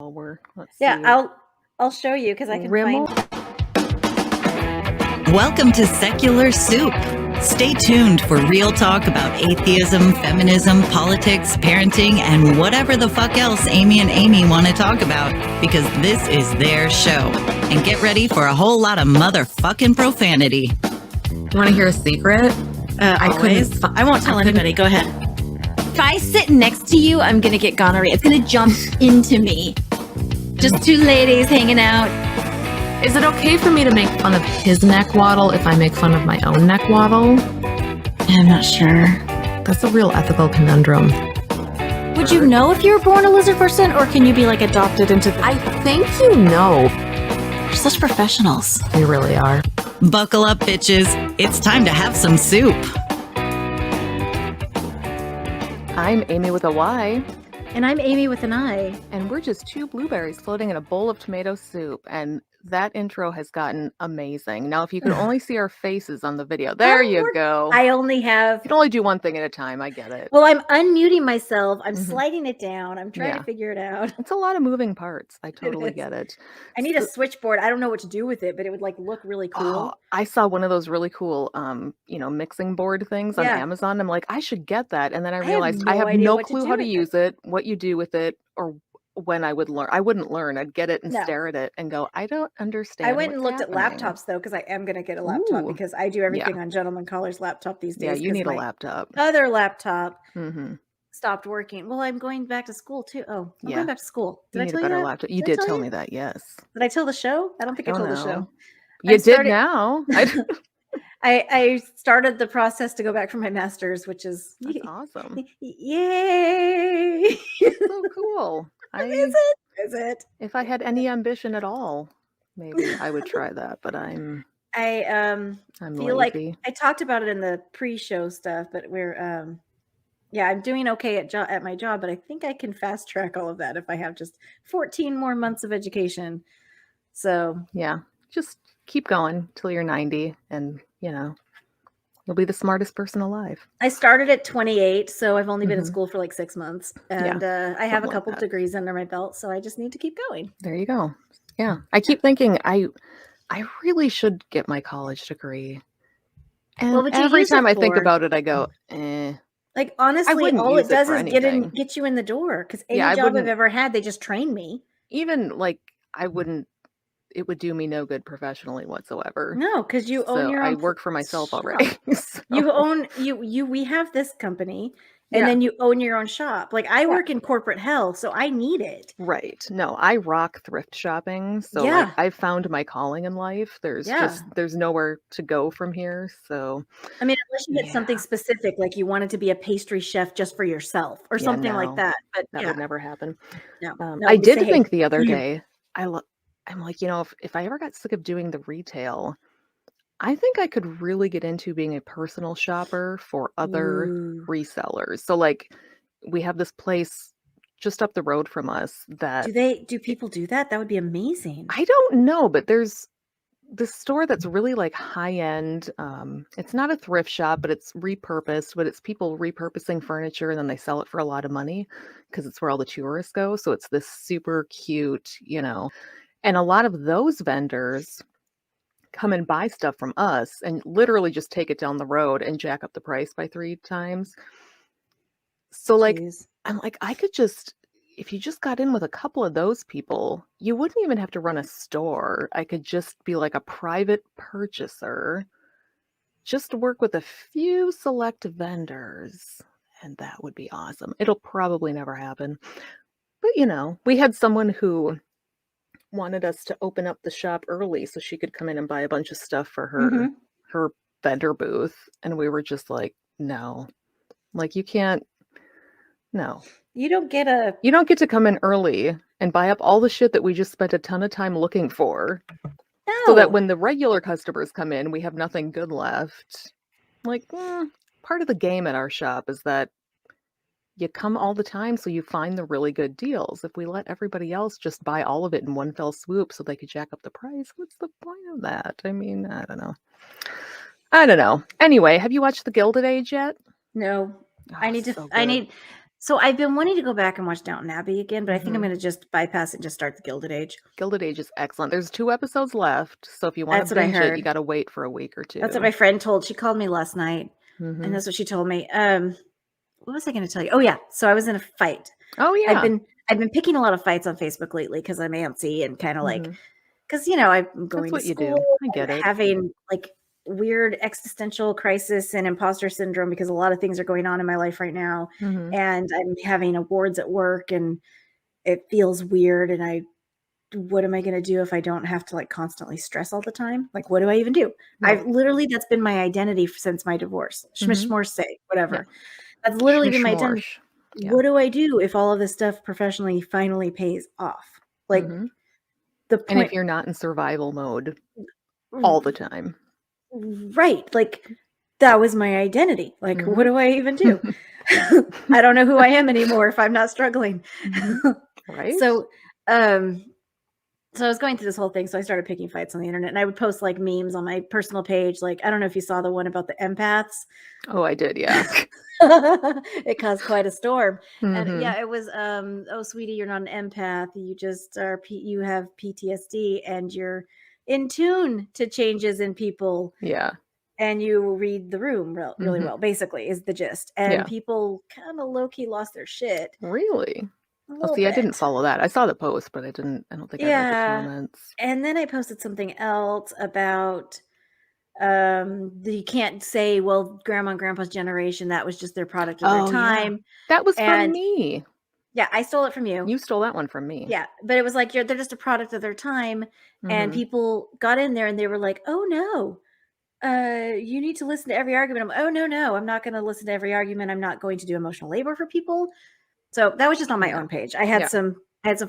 Let's Yeah, see. I'll show you because I can Rimmel. find. Welcome to Secular Soup. Stay tuned for real talk about atheism, feminism, politics, parenting, and whatever the fuck else Amy and Amy want to talk about, because this is their show. And get ready for a whole lot of motherfucking profanity. Want to hear a secret? I won't tell anybody. Go ahead. If I sit next to you, I'm gonna get gonorrhea. It's gonna jump into me. Just two ladies hanging out. Is it okay for me to make fun of his neck waddle if I make fun of my own neck waddle? I'm not sure. That's a real ethical conundrum. Would you know if you were born a lizard person, or can you be like adopted into the... I think you know. You're such professionals. We really are. Buckle up, bitches. It's time to have some soup. I'm Amy with a Y. And I'm Amy with an I. And we're just two blueberries floating in a bowl of tomato soup. And that intro has gotten amazing. Now, if you could only see our faces on the video. There you go. I only have... You can only do one thing at a time. I get it. Well, I'm unmuting myself. I'm sliding it down. I'm trying to figure it out. It's a lot of moving parts. I totally get it. I need a switchboard. I don't know what to do with it, but it would like look really cool. Oh, I saw one of those really cool, mixing board things on Amazon. I'm like, I should get that. And then I realized I have no clue how to use it, what you do with it, or when I would learn. I wouldn't learn. I'd get it and stare at it and go, I don't understand. I went and looked at laptops though, because I am going to get a laptop because I do everything on Gentleman Caller's laptop these days. Yeah, you need a laptop. Other laptop stopped working. Well, I'm going back to school too. Oh, I'm going back to school. Did I tell you that? Laptop. You did tell me that, yes. Did I tell the show? I don't think I told the show. You did now. I started the process to go back for my master's, which is awesome. Yay! So cool. Is it? If I had any ambition at all, maybe I would try that. But I'm feel lazy. like I talked about it in the pre-show stuff, but we're I'm doing okay at my job, but I think I can fast track all of that if I have just 14 more months of education. So yeah, just keep going till you're 90, and you'll be the smartest person alive. I started at 28, so I've only been in school for like 6 months, and I have a couple degrees under my belt, so I just need to keep going. There you go. Yeah, I keep thinking I really should get my college degree, and every time I think about it, I go, eh. Like honestly, all it does is get you in the door. Because any job I've ever had, they just train me. Even like it would do me no good professionally whatsoever. No, because you own your own. I work for myself already. So. You own we have this company, and then you own your own shop. Like I work in corporate hell, so I need it. Right. No, I rock thrift shopping. So like, I found my calling in life. There's nowhere to go from here. So I mean, unless you get something specific, like you wanted to be a pastry chef just for yourself or something like that. But that would never happen. No. I did think the other day, I'm like, if I ever got sick of doing the retail, I think I could really get into being a personal shopper for other resellers. So like we have this place just up the road from us that do people do that? That would be amazing. I don't know, but there's this store that's really like high end. It's not a thrift shop, but it's repurposed, but it's people repurposing furniture and then they sell it for a lot of money because it's where all the tourists go. So it's this super cute, and a lot of those vendors come and buy stuff from us and literally just take it down the road and jack up the price by 3 times. So like, I'm like, I could just, if you just got in with a couple of those people, you wouldn't even have to run a store. I could just be like a private purchaser, just work with a few select vendors, and that would be awesome. It'll probably never happen. But we had someone who wanted us to open up the shop early so she could come in and buy a bunch of stuff for her vendor booth, and we were just like, no, like you can't. No, you don't get to come in early and buy up all the shit that we just spent a ton of time looking for, no. So that when the regular customers come in, we have nothing good left. Like part of the game at our shop is that you come all the time, so you find the really good deals. If we let everybody else just buy all of it in one fell swoop so they could jack up the price, what's the point of that? I mean, I don't know. Anyway, have you watched The Gilded Age yet? No. I need So I've been wanting to go back and watch Downton Abbey again, but I think I'm Mhm. going to just bypass it and just start the Gilded Age. Gilded Age is excellent. There's 2 episodes left, so if you wanna That's what I binge it, you heard. gotta wait for a week or That's what 2. my friend told. She called me last night, and Mhm. that's what she told me. What was I going to tell you? Oh yeah, so I was in a fight. Oh, I've yeah. been picking a lot of fights on Facebook lately because I'm antsy and kind of like, Mhm. because I'm That's going to what you do. school I and get it. having like weird existential crisis and imposter syndrome because a lot of things are going on in my life right now, Mhm. and I'm having awards at work and it feels weird. And what am I going to do if I don't have to like constantly stress all the time? Like, what do I even do? I've Right. literally, that's been my identity since my divorce. Mhm. Schmish say, Yeah. whatever. That's literally been my identity. Schmishmorsh. Yeah. What do I do if all of this stuff professionally finally pays off? Like Mhm. the And if point, you're not in survival mode all the time. right? Like that was my identity. Like, what Mhm. do I even do? I don't know who I am anymore if I'm not struggling. Mhm. Right? So, um, so I was going through this whole thing. So I started picking fights on the internet, and I would post like memes on my personal page. Like, I don't know if you saw the one about the empaths. Oh, I did, yeah. It caused quite a storm. And Mhm. yeah, it was oh sweetie, you're not an empath, you just are you have PTSD and you're in tune to changes in people Yeah. and you read the room really Mhm. well, basically is the gist. And Yeah. people kind of low-key lost their shit Really? a Oh, little see, I didn't bit. follow that. I saw the post, but I don't think I read the Yeah. comments. And then I posted something else about you can't say, well, grandma and grandpa's generation, that was just their product of their Oh, yeah. time. That was from And me. yeah, I stole it from you. You stole that one from me. Yeah, but it was like they're just a product of their time, and Mhm. people got in there and they were like, "Oh no, you need to listen to every argument." I'm, "Oh no, no, I'm not going to listen to every argument. I'm not going to do emotional labor for people." So that was just on my Yeah. own page. Yeah. I had some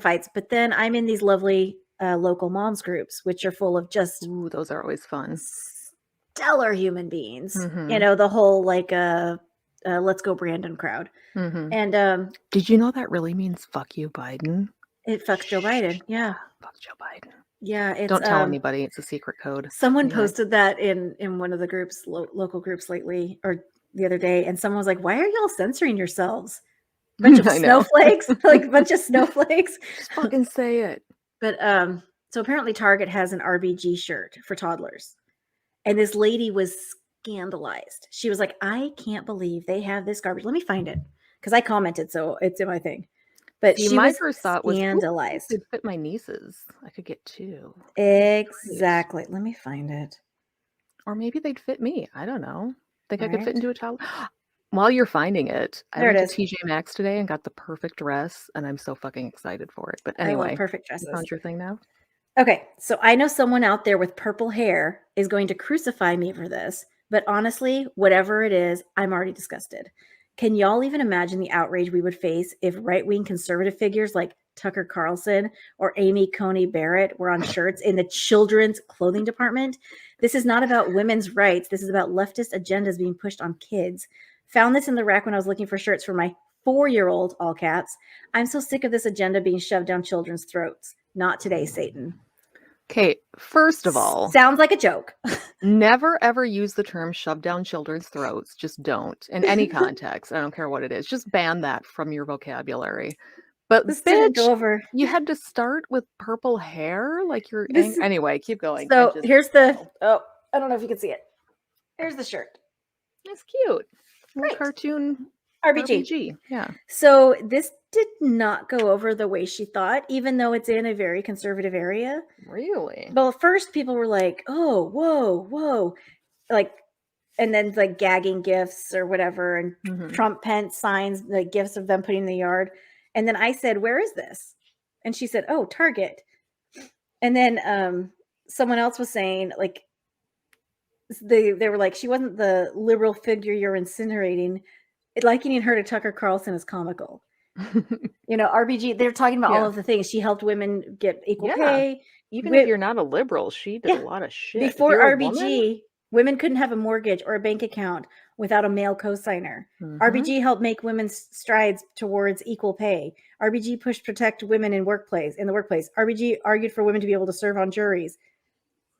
fights, but then I'm in these lovely local moms groups, which are full of just Ooh, those are always fun. stellar human beings. Mhm. The whole like let's go Brandon crowd, Mhm. and Did you know that really means "fuck you, Biden"? it fucks Joe Shh. Biden. Yeah, Yeah, fuck Joe Biden. yeah, it's Don't tell anybody, it's a secret code. someone Anyway. posted that in one of the groups, local groups lately or the other day, and someone was like, "Why are y'all censoring yourselves? Bunch of I know. snowflakes, like a bunch of snowflakes." Just fucking say it. But so apparently Target has an RBG shirt for toddlers, and this lady was scandalized. She was like, "I can't believe they have this garbage. Let me find it," because I commented, so it's in my thing. But See, she my was first thought was, "Ooh, scandalized. could fit my nieces. I could get 2. That'd be great." Exactly. Let me find it. Or maybe they'd fit me. I don't know. Think All I could fit right. into a towel? While you're finding it, I There it went to is. TJ Maxx today and got the perfect dress, and I'm so fucking excited for it. But I love anyway, perfect you dresses. found your thing now? Okay, so I know someone out there with purple hair is going to crucify me for this, but honestly, whatever it is, I'm already disgusted. Can y'all even imagine the outrage we would face if right-wing conservative figures like Tucker Carlson or Amy Coney Barrett were on shirts in the children's clothing department? This is not about women's rights. This is about leftist agendas being pushed on kids. Found this in the rack when I was looking for shirts for my 4-year-old, all caps. I'm so sick of this agenda being shoved down children's throats. Not today, Satan. Okay, first of all, Sounds like a joke. never ever use the term "shove down children's throats." Just don't. In any context. I don't care what it is. Just ban that from your vocabulary. But This didn't bitch, go over. you had to start with purple hair? Like you're This anyway, keep going. I so just here's the I don't know if you can see it. Here's the shirt. It's cute. Little Right. cartoon RBG. RPG. Yeah. So this did not go over the way she thought, even though it's in a very conservative area. Really? Well, at first people were like, "Oh, whoa, whoa," like, and then like gagging gifts or whatever, and Mhm. Trump Pence signs, like gifts of them putting in the yard. And then I said, "Where is this?" And she said, "Oh, Target." And then someone else was saying, like, they were like, she wasn't the liberal figure you're incinerating. Likening her to Tucker Carlson is comical. RBG, they're talking about all Yeah. of the things. She helped women get equal Yeah. pay. Even if you're not a liberal, she did a Yeah. lot of shit. If Before you're a woman, RBG, women couldn't have a mortgage or a bank account without a male co-signer. Mhm. RBG helped make women's strides towards equal pay. RBG pushed protect women in the workplace. RBG argued for women to be able to serve on juries.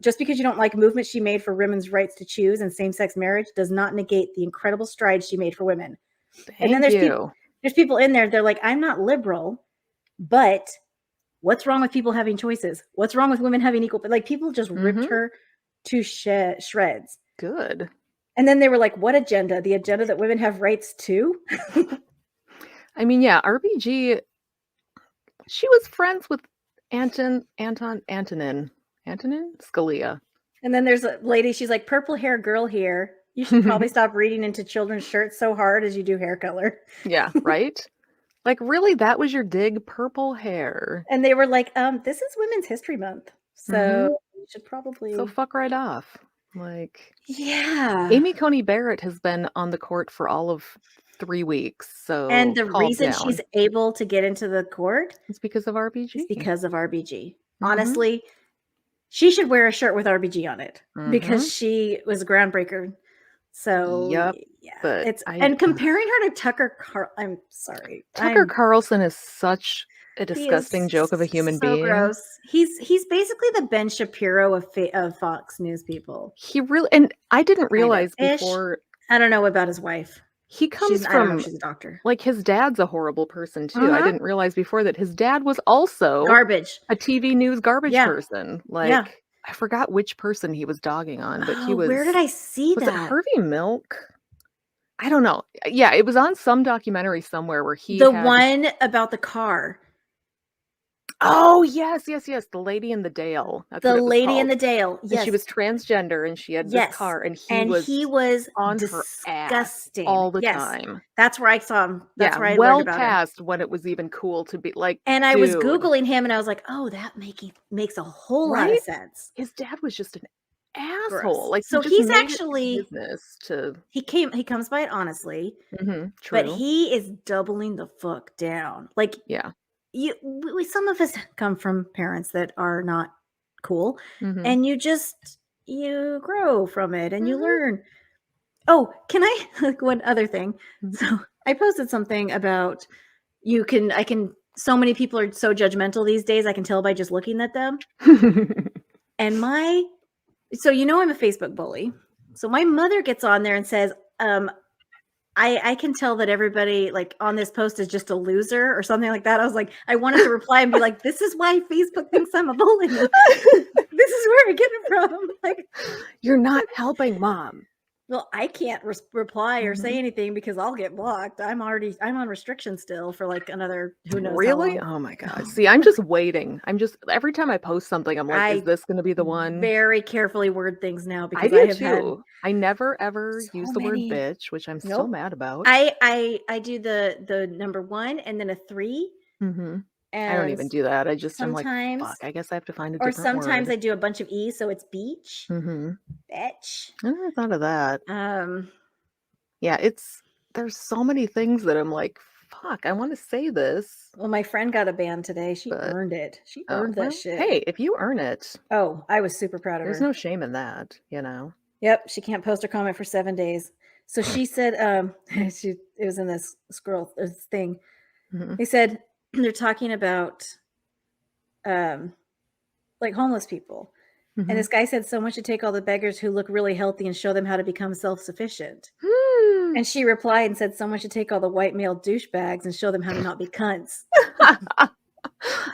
Just because you don't like movement she made for women's rights to choose and same-sex marriage does not negate the incredible strides she made for women. And then Thank there's people, you. There's people in there, they're like, I'm not liberal, but what's wrong with people having choices? What's wrong with women having equal? But like people just ripped her to shreds. Good. And then they were like, what agenda? The agenda that women have rights too? I mean, yeah, RBG, she was friends with Antonin Scalia. And then there's a lady, she's like, purple hair girl here. You should probably stop reading into children's shirts so hard as you do hair color. Yeah, right? Like, really, that was your dig? Purple hair. And they were like, this is Women's History Month. So you should probably. So fuck right off. Like, yeah. Amy Coney Barrett has been on the court for all of 3 weeks. So and the calm reason down. she's able to get into the court It's because of RBG. is because of RBG. Honestly, she should wear a shirt with RBG on it because she was a groundbreaker. So Yep, yeah, but it's and comparing her to Tucker I'm sorry. Tucker Carlson is such a disgusting is joke of a human so being. Gross. He's basically the Ben Shapiro of Fox News people. He really, and I didn't realize before. I don't know about his wife. He comes I don't know from if she's a doctor. Like his dad's a horrible person too. I didn't realize before that his dad was also garbage, a TV news garbage person. Like I forgot which person he was dogging on, but he was. Where did I see was that? Was it Harvey Milk? I don't know. Yeah, it was on some documentary somewhere where he one about the car. Oh, yes. The Lady in the Dale. That's the what it was Lady called. in the Dale. Yes. And she was transgender and she had this car and he was on disgusting. her ass all the time. That's where I saw him. That's where I well learned about past him. when it was even cool to be like. And I was Googling him and I was like, oh, that makes a whole lot of sense. His dad was just an asshole. Gross. Like so he's actually business to he comes by it honestly. True. But he is doubling the fuck down. Like some of us come from parents that are not cool and you grow from it and you learn. Oh, can I like one other thing? So I posted something about so many people are so judgmental these days. I can tell by just looking at them. And so I'm a Facebook bully. So my mother gets on there and says, I can tell that everybody like on this post is just a loser or something like that. I was like, I wanted to reply and be like, this is why Facebook thinks I'm a bully. This is where I get it from. Like, you're not helping mom. Well, I can't reply or say anything because I'll get blocked. I'm on restriction still for like another who knows. Really? Oh my God. See, I'm just waiting. Every time I post something, I'm like, is this going to be the one? Very carefully word things now because I do too. I never ever use the word bitch, which I'm so mad about. I do the number 1 and then a 3. I don't even do that. I'm like, fuck, I guess I have to find a different word. Or sometimes I do a bunch of E's, so it's beach. Bitch. I never thought of that. Yeah, there's so many things that I'm like, fuck, I want to say this. Well, my friend got a ban today. She earned it. She earned that shit. Hey, if you earn it. Oh, I was super proud of her. There's no shame in that, Yep, she can't post or comment for 7 days. So she said, it was in this thing. They said, they're talking about like homeless people. And this guy said someone should take all the beggars who look really healthy and show them how to become self-sufficient. And she replied and said someone should take all the white male douchebags and show them how to not be cunts.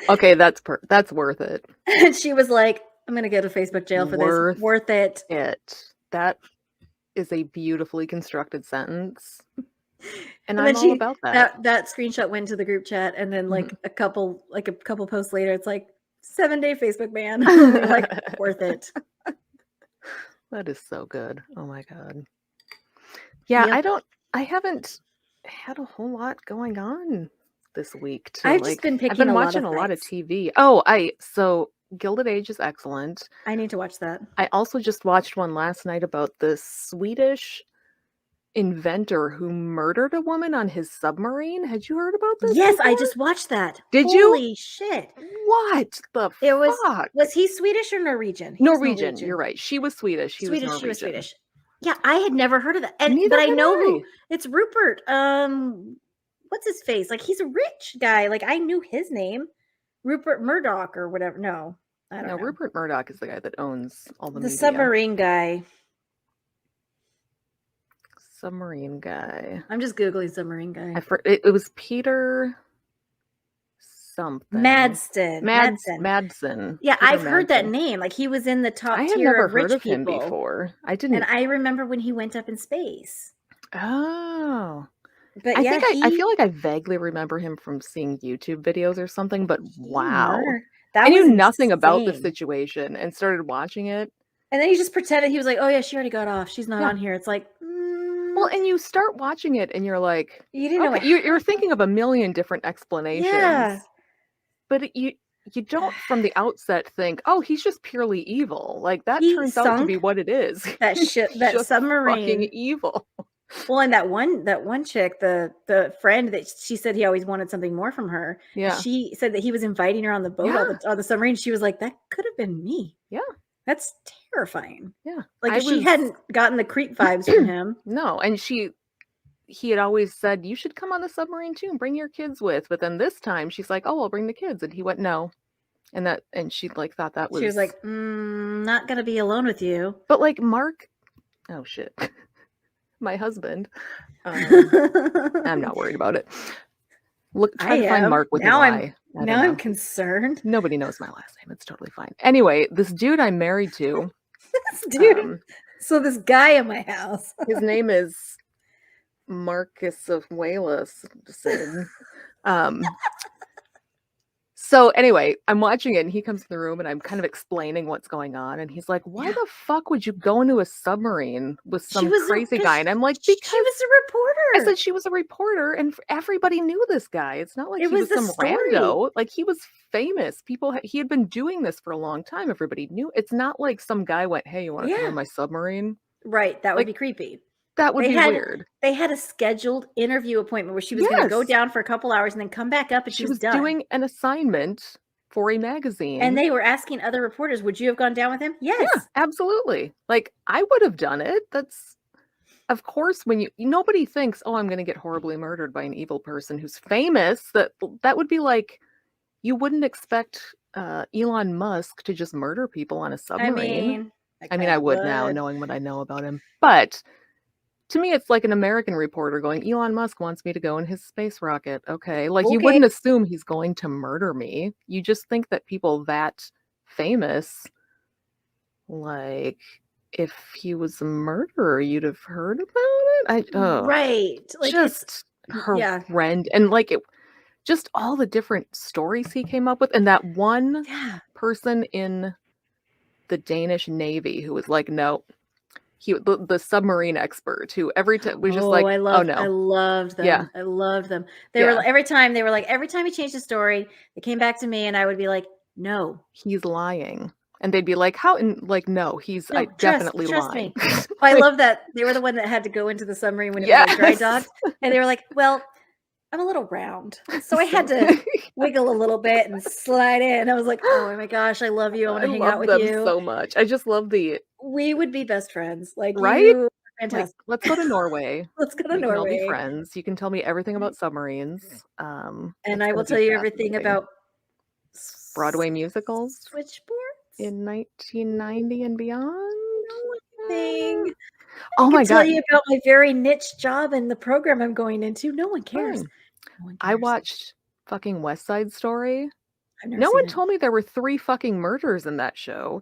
Okay, that's worth it. And she was like, I'm going to go to Facebook jail for this. Worth it. That is a beautifully constructed sentence. And I'm all about that. That screenshot went to the group chat, and then like a couple posts later, it's like 7-day Facebook ban. Like worth it. That is so good. Oh my God. Yeah, yep. I haven't had a whole lot going on this week. I've just been watching a lot of TV. Oh, so Gilded Age is excellent. I need to watch that. I also just watched one last night about this Swedish inventor who murdered a woman on his submarine. Had you heard about this? Yes, before? I just watched that. Did you? Holy shit. What the fuck? Was he Swedish or Norwegian? Norwegian. You're right. She was Swedish. She was Swedish. Yeah, I had never heard of that. But I know who. It's Rupert. What's his face? Like he's a rich guy. Like I knew his name. Rupert Murdoch or whatever. No, I don't know. Rupert Murdoch is the guy that owns all the media. Submarine guy. submarine guy. I'm just Googling submarine guy. It was Peter something. Madsen. Madsen. Yeah, Peter I've heard that Madsen. name. Like he was in the top I had tier never of rich heard of him people. before. I And didn't. I remember when he went up in space. Oh. But I yeah, think I feel like I vaguely remember him from seeing YouTube videos or something, but wow. That I knew was nothing about the insane. situation and started watching it. And then he just pretended he was like, oh yeah, she already got off. She's not Yeah. on here. It's like, Well, and you start watching it and you're like, you didn't know okay, you're thinking of a million different explanations. Yeah. But you don't from the outset think, oh, he's just purely evil. Like that He turns out to be sunk what it is. that shit, that Just submarine. fucking evil. Well, and that one chick, the friend that she said he always wanted something more from her. Yeah. She said that he was inviting her on the boat on the submarine. She was like, that could have been me. Yeah. That's terrifying. Yeah. Like if she hadn't gotten the creep vibes from him. No, and he had always said, you should come on the submarine too and bring your kids with. But then this time she's like, oh, I'll bring the kids. And he went, no. And she like thought that was. She was like, not going to be alone with you. But like Mark, oh shit. My husband. I'm not worried about it. Try to find Mark with now an I. I'm concerned. Nobody knows my last name. It's totally fine. Anyway, this dude I'm married to. This dude. So this guy in my house. His name is Marcus of Wales. So anyway, I'm watching it and he comes in the room and I'm kind of explaining what's going on. And he's like, why the fuck would you go into a submarine with some crazy guy? And I'm like, because she was a reporter. I said she was a reporter and everybody knew this guy. It's not like he was some story. rando. Like he was famous. He had been doing this for a long time. Everybody knew. It's not like some guy went, hey, you want to come on my submarine? Right. That would be creepy. That would be weird. They had a scheduled interview appointment where she was going to go down for a couple hours and then come back up and she was done. Doing an assignment for a magazine. And they were asking other reporters, would you have gone down with him? Yes. Yeah, absolutely. Like I would have done it. That's of course when nobody thinks, oh, I'm going to get horribly murdered by an evil person who's famous. That would be like you wouldn't expect Elon Musk to just murder people on a submarine. I mean, I would now knowing what I know about him. But to me, it's like an American reporter going, Elon Musk wants me to go in his space rocket. Okay. Like you wouldn't assume he's going to murder me. You just think that people that famous, like if he was a murderer, you'd have heard about it. Right. Like just horrendous. And like just all the different stories he came up with. And that one person in the Danish Navy who was like, no. The submarine expert who every time was just like, I loved them. Yeah. I loved them. They were every time he changed the story, they came back to me and I would be like, no, he's lying. And they'd be like, how? And like, no, he's definitely lying. I love that. They were the one that had to go into the submarine when it was like dry docked. And they were like, well, I'm a little round. So I had to wiggle a little bit and slide in. I was like, oh my gosh, I love you. I want to hang out with you so much. I just love we would be best friends. Like, right? Fantastic. Like, let's go to Norway. Let's go to Norway. We'll be friends. You can tell me everything about submarines. And I will tell you everything about Broadway musicals. Switchboards in 1990 and beyond. Thing. Oh my God. Tell you about my very niche job and the program I'm going into. No one cares. I watched fucking West Side Story. No one told me there were 3 fucking murders in that show.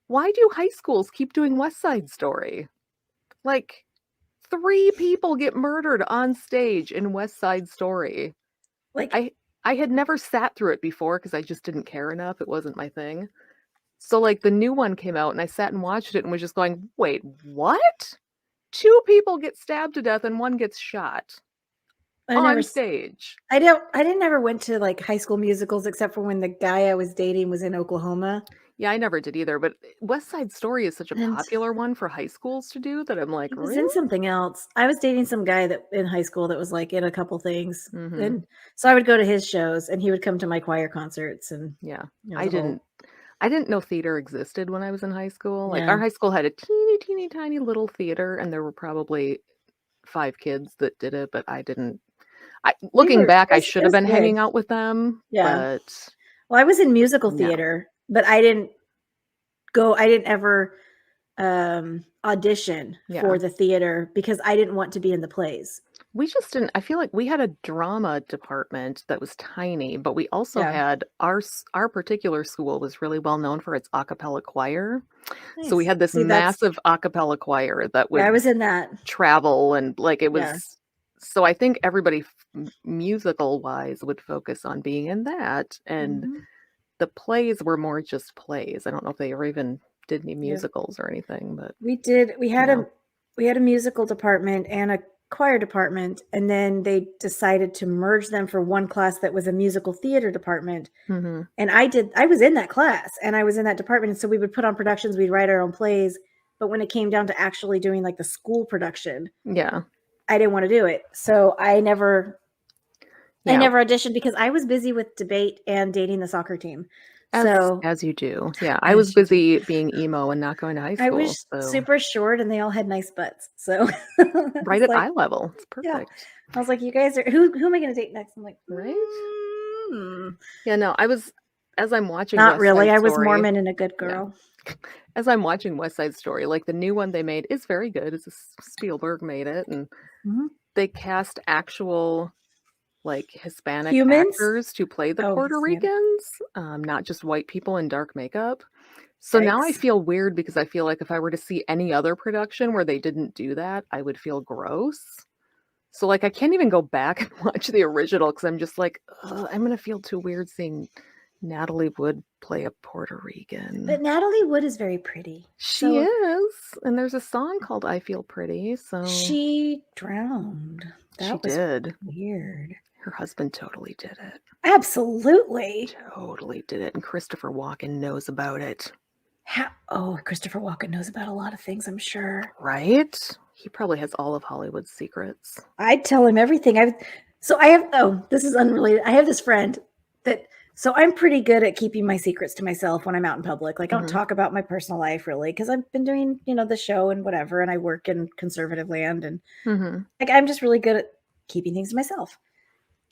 Why do high schools keep doing West Side Story? Like 3 people get murdered on stage in West Side Story. Like I had never sat through it before because I just didn't care enough. It wasn't my thing. So like the new one came out and I sat and watched it and was just going, wait, what? 2 people get stabbed to death and 1 gets shot on stage. I didn't ever went to like high school musicals except for when the guy I was dating was in Oklahoma. Yeah, I never did either. But West Side Story is such a popular one for high schools to do that I'm like, he was in something else. I was dating some guy that in high school that was like in a couple things. Mm-hmm. And so I would go to his shows and he would come to my choir concerts. And I didn't know theater existed when I was in high school. Like our high school had a teeny tiny little theater and there were probably 5 kids that did it, but I didn't. Looking back, I should have been hanging out with them. Yeah. But well, I was in musical theater, but I didn't ever audition Yeah. for the theater because I didn't want to be in the plays. We just didn't I feel like we had a drama department that was tiny, but we also Yeah. had our particular school was really well known for its a cappella choir. So we Nice. had this See, that's massive a cappella choir that yeah, I would was in that. travel and like it Yeah. was so I think everybody musical wise would focus on being in that, and Mhm. the plays were more just plays. I don't know if they ever even did any Yeah. musicals or anything, but We did. We had no. a musical department and a choir department, and then they decided to merge them for one class that was a musical theater department. Hmm. And I was in that class and I was in that department. And so we would put on productions, we'd write our own plays. But when it came down to actually doing like the school production, Yeah. I didn't want to do it. So I never Yeah. auditioned because I was busy with debate and dating the soccer team. So As you do. Yeah. I was as you do. busy being emo and not going to high I school. was So super short and they all had nice butts. So right at eye level. It's yeah. perfect. I was like, you guys are who am I gonna date next? I'm like, Right? Yeah, no, as I'm watching not West really. Side I was Story, Mormon and a good yeah. girl. As I'm watching West Side Story, like the new one they made is very good. It's Spielberg made it, and Mhm. they cast actual like Hispanic Humans? actors to play the Oh, Puerto Hispanic. Ricans, not just white people in dark makeup. So now I Yikes. feel weird because I feel like if I were to see any other production where they didn't do that, I would feel gross. So like I can't even go back and watch the original because I'm just like, "Ugh, I'm gonna feel too weird seeing Natalie Wood play a Puerto Rican." But Natalie Wood is very pretty. She So is, and there's a song called "I Feel Pretty," so she drowned. she That was did. weird. Her husband totally did it. Absolutely. Totally did it, and Christopher Walken knows about it. Christopher Walken knows about a lot of things, I'm sure. Right? He probably has all of Hollywood's secrets. I'd tell him everything. This is unrelated. I have this friend so I'm pretty good at keeping my secrets to myself when I'm out in public. Like I don't Mhm. talk about my personal life really because I've been doing, the show and whatever, and I work in conservative land and Mhm. like I'm just really good at keeping things to myself.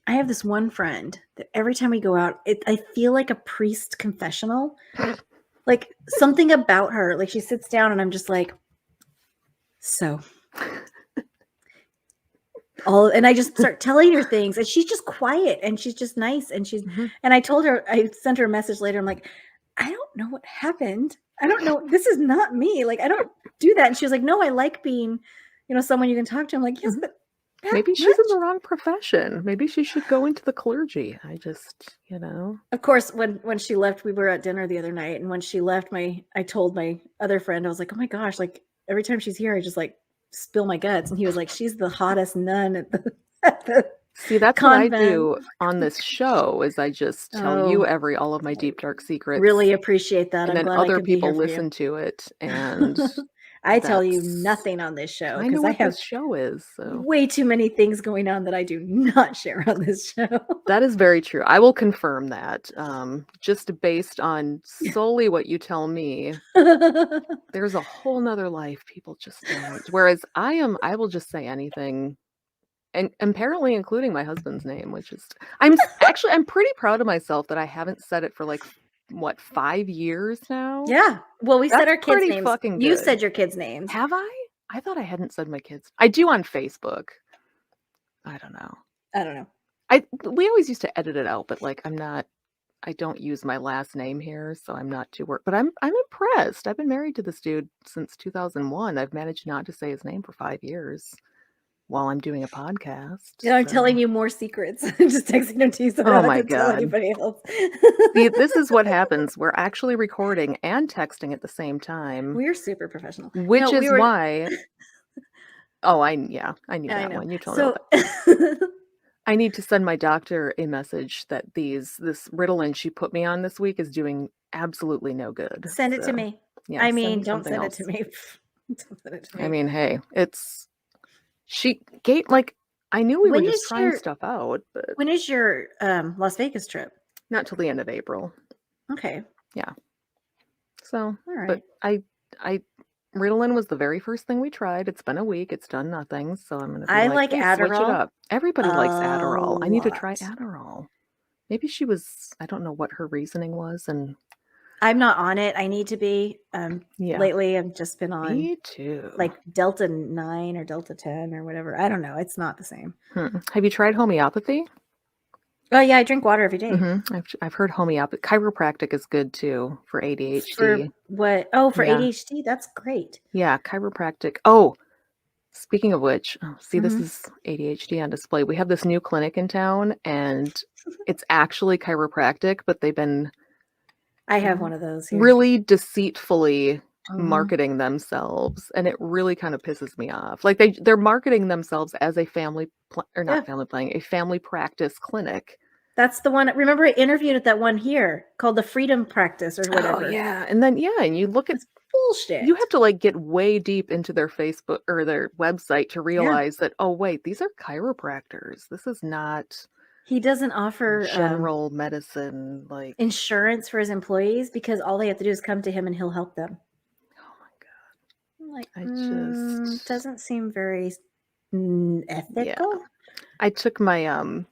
I have this one friend that every time we go out, I feel like a priest confessional. Like something about her, like she sits down and I'm just like, so and I just start telling her things and she's just quiet and she's just nice and Mhm. and I told her, I sent her a message later. I'm like, I don't know what happened. I don't know. This is not me. Like, I don't do that. And she was like, no, I like being, someone you can talk to. I'm like, yes, Mhm. but that Maybe she's in much? the wrong profession. Maybe she should go into the clergy. I just, Of course, when she left, we were at dinner the other night. And when she left, I told my other friend, I was like, oh my gosh, like every time she's here, I just like spill my guts. And he was like, she's the hottest nun at the See, that's what I convent. do on this show is I just tell you all of my deep dark secrets. Really appreciate that. And I'm then glad I other could be here people for you. listen to it, and I tell you that's nothing on this show kinda because I what have this show is, so way too many things going on that I do not share on this show. that is very true. I will confirm that, just based on solely what you tell me, there's a whole 'nother life people just don't. Whereas I will just say anything, and apparently including my husband's name, which is I'm pretty proud of myself that I haven't said it for, like, what, 5 years now? Yeah. Well, we said That's our kids' pretty names. fucking You good. said your kids' names. Have I? I thought I hadn't said my kids. I do on Facebook. I don't know. I don't know. We always used to edit it out, but, like, I don't use my last name here, so I'm not too but I'm impressed. I've been married to this dude since 2001. I've managed not to say his name for 5 years while I'm doing a podcast, I'm telling so you more secrets. I'm just texting them to you so I Oh don't my have to tell god. anybody else. See, this is what happens. We're actually recording and texting at the same time, We're super professional. which No, we is were why Oh, I knew I that know. one. You told me about So that. I need to send my doctor a message that this Ritalin she put me on this week is doing absolutely no good. send it to So, me. yeah, I send mean, me don't something send it else. to me. Don't send it to me. I mean, hey, she gave like I knew we were When just is trying your stuff out, but when is your Las Vegas trip? not till the end of April. Okay. Yeah. So, All right. but I Ritalin was the very first thing we tried. It's been a week. It's done nothing. So I'm gonna be I like, like hey, switch it Adderall up. Everybody a likes Adderall. I need to try lot. Adderall. Maybe I don't know what her reasoning was, and I'm not on it. I need to be. Yeah. Lately I've just been on Me too. like Delta 9 or Delta 10 or whatever. I don't know. It's not the same. Have you tried homeopathy? Oh yeah, I drink water every day. I've heard homeopathy. Chiropractic is good too for For ADHD. what? Oh, for Yeah. ADHD? That's great. Yeah, chiropractic. Oh, speaking of which, see, this Mhm. is ADHD on display. We have this new clinic in town, and it's actually chiropractic, but they've been I have one of those here. really deceitfully Mhm. marketing themselves, and it really kind of pisses me off. Like they're marketing themselves as a family a family practice clinic. That's the one. Remember, I interviewed at that one here called the Freedom Practice or whatever. Oh yeah, and then and you look at It's bullshit. you have to like get way deep into their Facebook or their website to realize that, oh wait, these are chiropractors. This is not He doesn't offer general medicine, like insurance for his employees because all they have to do is come to him and he'll help them. oh my god. I'm like, I just doesn't seem very ethical. Yeah. I took my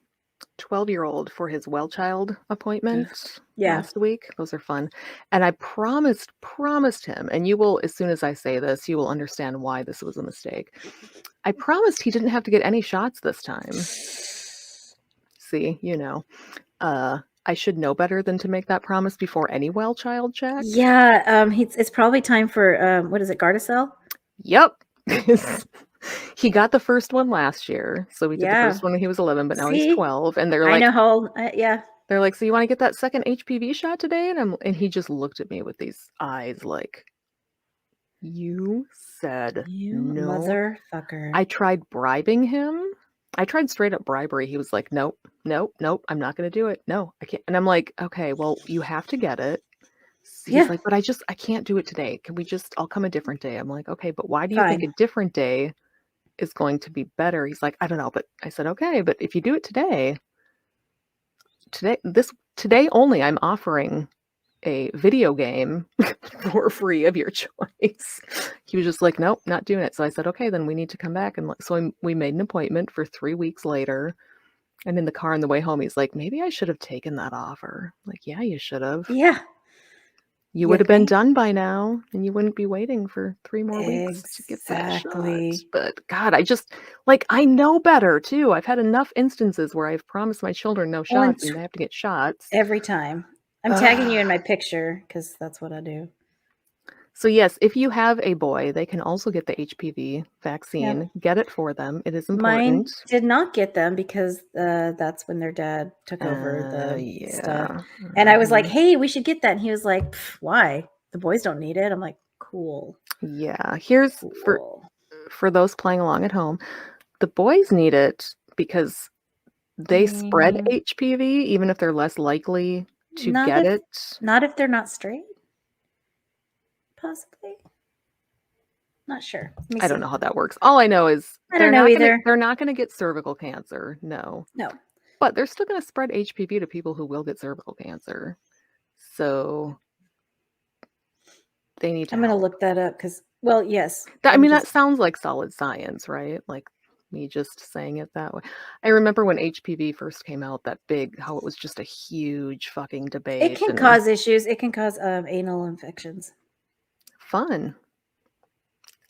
12-year-old for his well child appointment last week. Those are fun. And I promised him, and you will, as soon as I say this, you will understand why this was a mistake. I promised he didn't have to get any shots this time. See, I should know better than to make that promise before any well child check. Yeah, it's probably time for what is it, Gardasil? Yep. He got the first one last year. So we did the first one when he was 11, but now he's 12. And they're like, I know how old, yeah. They're like, so you want to get that second HPV shot today? And he just looked at me with these eyes like, you said You no. motherfucker. I tried bribing him. I tried straight up bribery. He was like, nope, I'm not going to do it. No, I can't. And I'm like, okay, well, you have to get it. He's like, but I can't do it today. I'll come a different day. I'm like, okay, but why do you think a different day is going to be better? He's like, I don't know. But I said, okay, but if you do it today only, I'm offering a video game for free of your choice. He was just like, nope, not doing it. So I said, okay, then we need to come back. And so we made an appointment for 3 weeks later. And in the car on the way home, he's like, maybe I should have taken that offer. I'm like, yeah, you should have. Yeah. You would have been done by now, and you wouldn't be waiting for 3 more weeks to get that shot. But God, I know better too. I've had enough instances where I've promised my children no shots and they have to get shots. Every time. I'm tagging you in my picture because that's what I do. So yes, if you have a boy, they can also get the HPV vaccine. Yep. Get it for them. It is important. Mine did not get them because that's when their dad took over the stuff. And I was like, hey, we should get that. And he was like, why? The boys don't need it. I'm like, cool. Yeah. Here's for those playing along at home. The boys need it because they spread HPV, even if they're less likely to get it. Not if they're not straight. Possibly. Not sure. I don't know how that works. All I know is I don't know either. They're not going to get cervical cancer. No. But they're still going to spread HPV to people who will get cervical cancer. So they need to. I'm going to look that up because, well, yes. That sounds like solid science, right? Like me just saying it that way. I remember when HPV first came out, how it was just a huge fucking debate. It can cause issues. It can cause anal infections. Fun.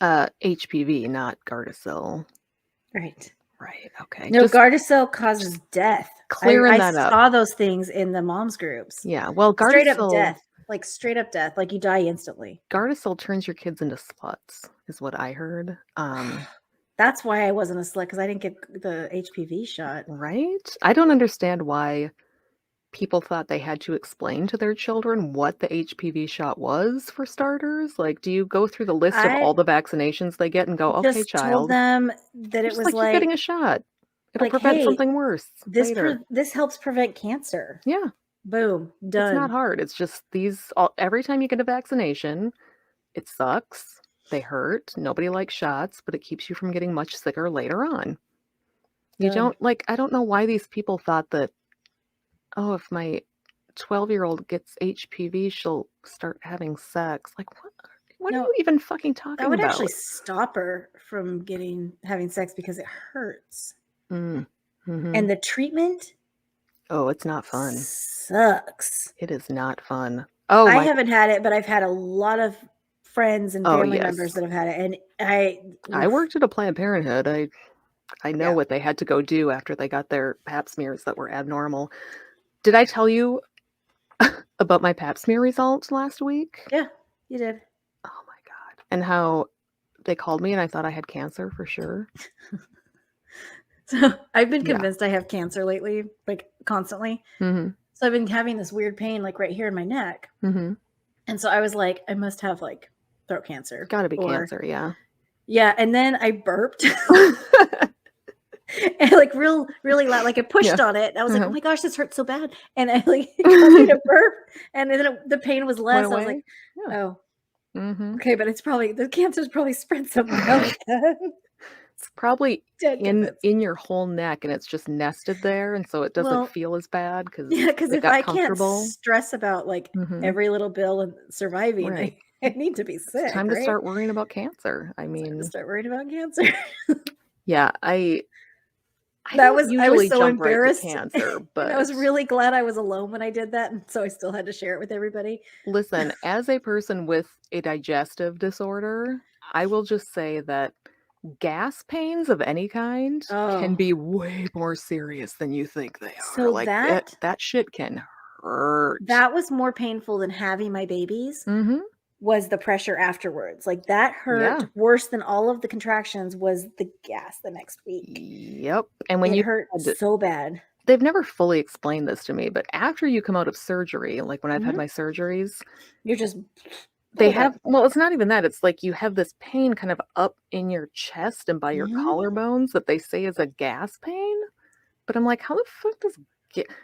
HPV, not Gardasil. Right. Okay. No, Gardasil causes death. Clearing that up. I saw those things in the moms groups. Yeah. Well, Gardasil. Straight up death. Like straight up death. Like you die instantly. Gardasil turns your kids into sluts, is what I heard. That's why I wasn't a slut, because I didn't get the HPV shot. Right? I don't understand why people thought they had to explain to their children what the HPV shot was, for starters. Like, do you go through the list of all the vaccinations they get and go, okay, child. Told them that it was like you're getting a shot. It'll prevent something worse. This helps prevent cancer. Yeah. Boom. Done. It's not hard. It's just every time you get a vaccination, it sucks. They hurt. Nobody likes shots, but it keeps you from getting much sicker later on. You don't I don't know why these people thought that, oh, if my 12-year-old gets HPV, she'll start having sex. Like, what are you even fucking talking about? That would actually stop her from having sex because it hurts. Mm-hmm. And the treatment? Oh, it's not fun. Sucks. It is not fun. Oh I my, haven't had it, but I've had a lot of friends and oh family yes. members that have had it, and I worked at a Planned Parenthood. I know Yeah. what they had to go do after they got their pap smears that were abnormal. Did I tell you about my pap smear results last week? Yeah, you did. Oh my God. And how they called me and I thought I had cancer for sure. So I've been Yeah. convinced I have cancer lately, like constantly. Mm-hmm. So I've been having this weird pain, like right here in my neck, Mm-hmm. and so I was like, I must have like throat cancer. Gotta be or cancer, yeah. Yeah, and then I burped. And like really loud, like I pushed Yeah. on it. I was like, Uh-huh. "Oh my gosh, this hurts so bad!" And I like it got me to burp, and then the pain was less. Went I was away. like, Yeah. "Oh, Mm-hmm. okay," but it's probably the cancer's probably spread somewhere else. It's probably Dead convinced. in your whole neck and it's just nested there, and so it doesn't Well, feel as bad because yeah, because it if got I can't comfortable. stress about like Mm-hmm. every little bill and surviving, Right. I need to be It's sick, time to right? start worrying about cancer. I It's time to mean, start worrying about cancer. yeah, I That don't was I was usually so jump right to embarrassed, cancer, and I but was really glad I was alone when I did that, and so I still had to share it with everybody. listen, as a person with a digestive disorder, I will just say that gas pains of any kind can Oh, be way more serious than you think they are. so Like that shit can hurt. that was more painful than having my babies, Mm-hmm. was the pressure afterwards. Like, that hurt Yeah. worse than all of the contractions was the gas the next week. Yep. And when It you hurt so bad. they've never fully explained this to me, but after you come out of surgery, like when I've had Mhm. my surgeries, You're just they pulled up. have, well, it's not even that. It's like you have this pain kind of up in your chest and by your Mhm. collarbones that they say is a gas pain. But I'm like, how the fuck does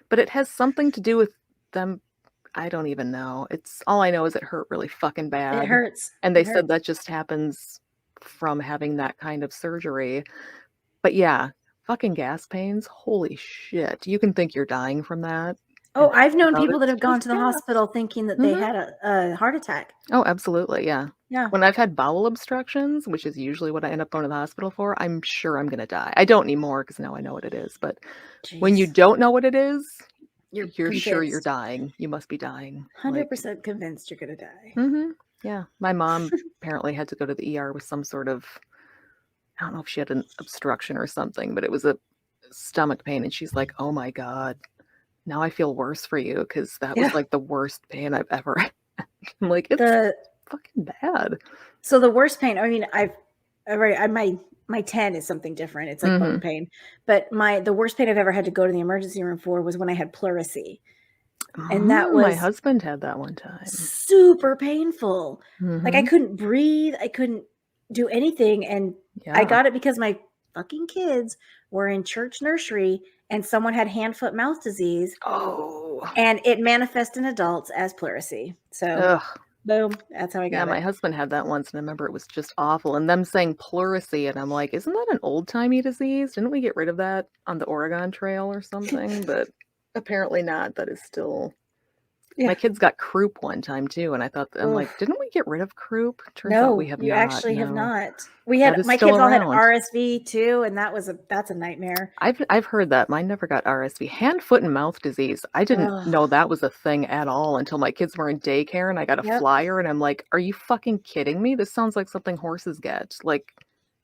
but it has something to do with them. I don't even know. It's all I know is it hurt really fucking It bad. hurts. And they It said hurts. that just happens from having that kind of surgery. But yeah, fucking gas pains. Holy shit. You can think you're dying from that. Oh, And I've known turns out people that it's have gone just to the gas. hospital thinking that they Mhm. had a heart attack. Oh, absolutely. Yeah. Yeah. When I've had bowel obstructions, which is usually what I end up going to the hospital for, I'm sure I'm going to die. I don't anymore because now I know what it is. But when you Jeez. don't know what it is, You're sure you're convinced. dying. You must be dying. 100% convinced you're gonna die. Yeah. My mom apparently had to go to the ER with some sort of, I don't know if she had an obstruction or something, but it was a stomach pain. And she's like, oh my God, now I feel worse for you because that was Yeah. like the worst pain I've ever had. I'm like, it's The fucking bad. So the worst pain, I mean, my 10 is something different. It's like bone Mhm. pain. But the worst pain I've ever had to go to the emergency room for was when I had pleurisy. And that My was husband had that one time. super painful. Like, I Mhm. couldn't breathe, I couldn't do anything, and I Yeah. got it because my fucking kids were in church nursery and someone had hand, foot, mouth disease, Oh. and it manifests in adults as pleurisy. So, Ugh. boom, that's how I Yeah, got my it. husband had that once, and I remember it was just awful. And them saying pleurisy, and I'm like, isn't that an old-timey disease? Didn't we get rid of that on the Oregon Trail or something? But apparently not. That is still. My Yeah. kids got croup one time too, and I'm like, Oof. didn't we get rid of croup? Turns out we No, have you not. actually have No, not. We that had is my still kids all had around. RSV too, and that's a nightmare. I've heard that. Mine never got RSV. Hand, foot, and mouth disease. I didn't Ugh. know that was a thing at all until my kids were in daycare and I got a Yep. flyer and I'm like, are you fucking kidding me? This sounds like something horses get. Like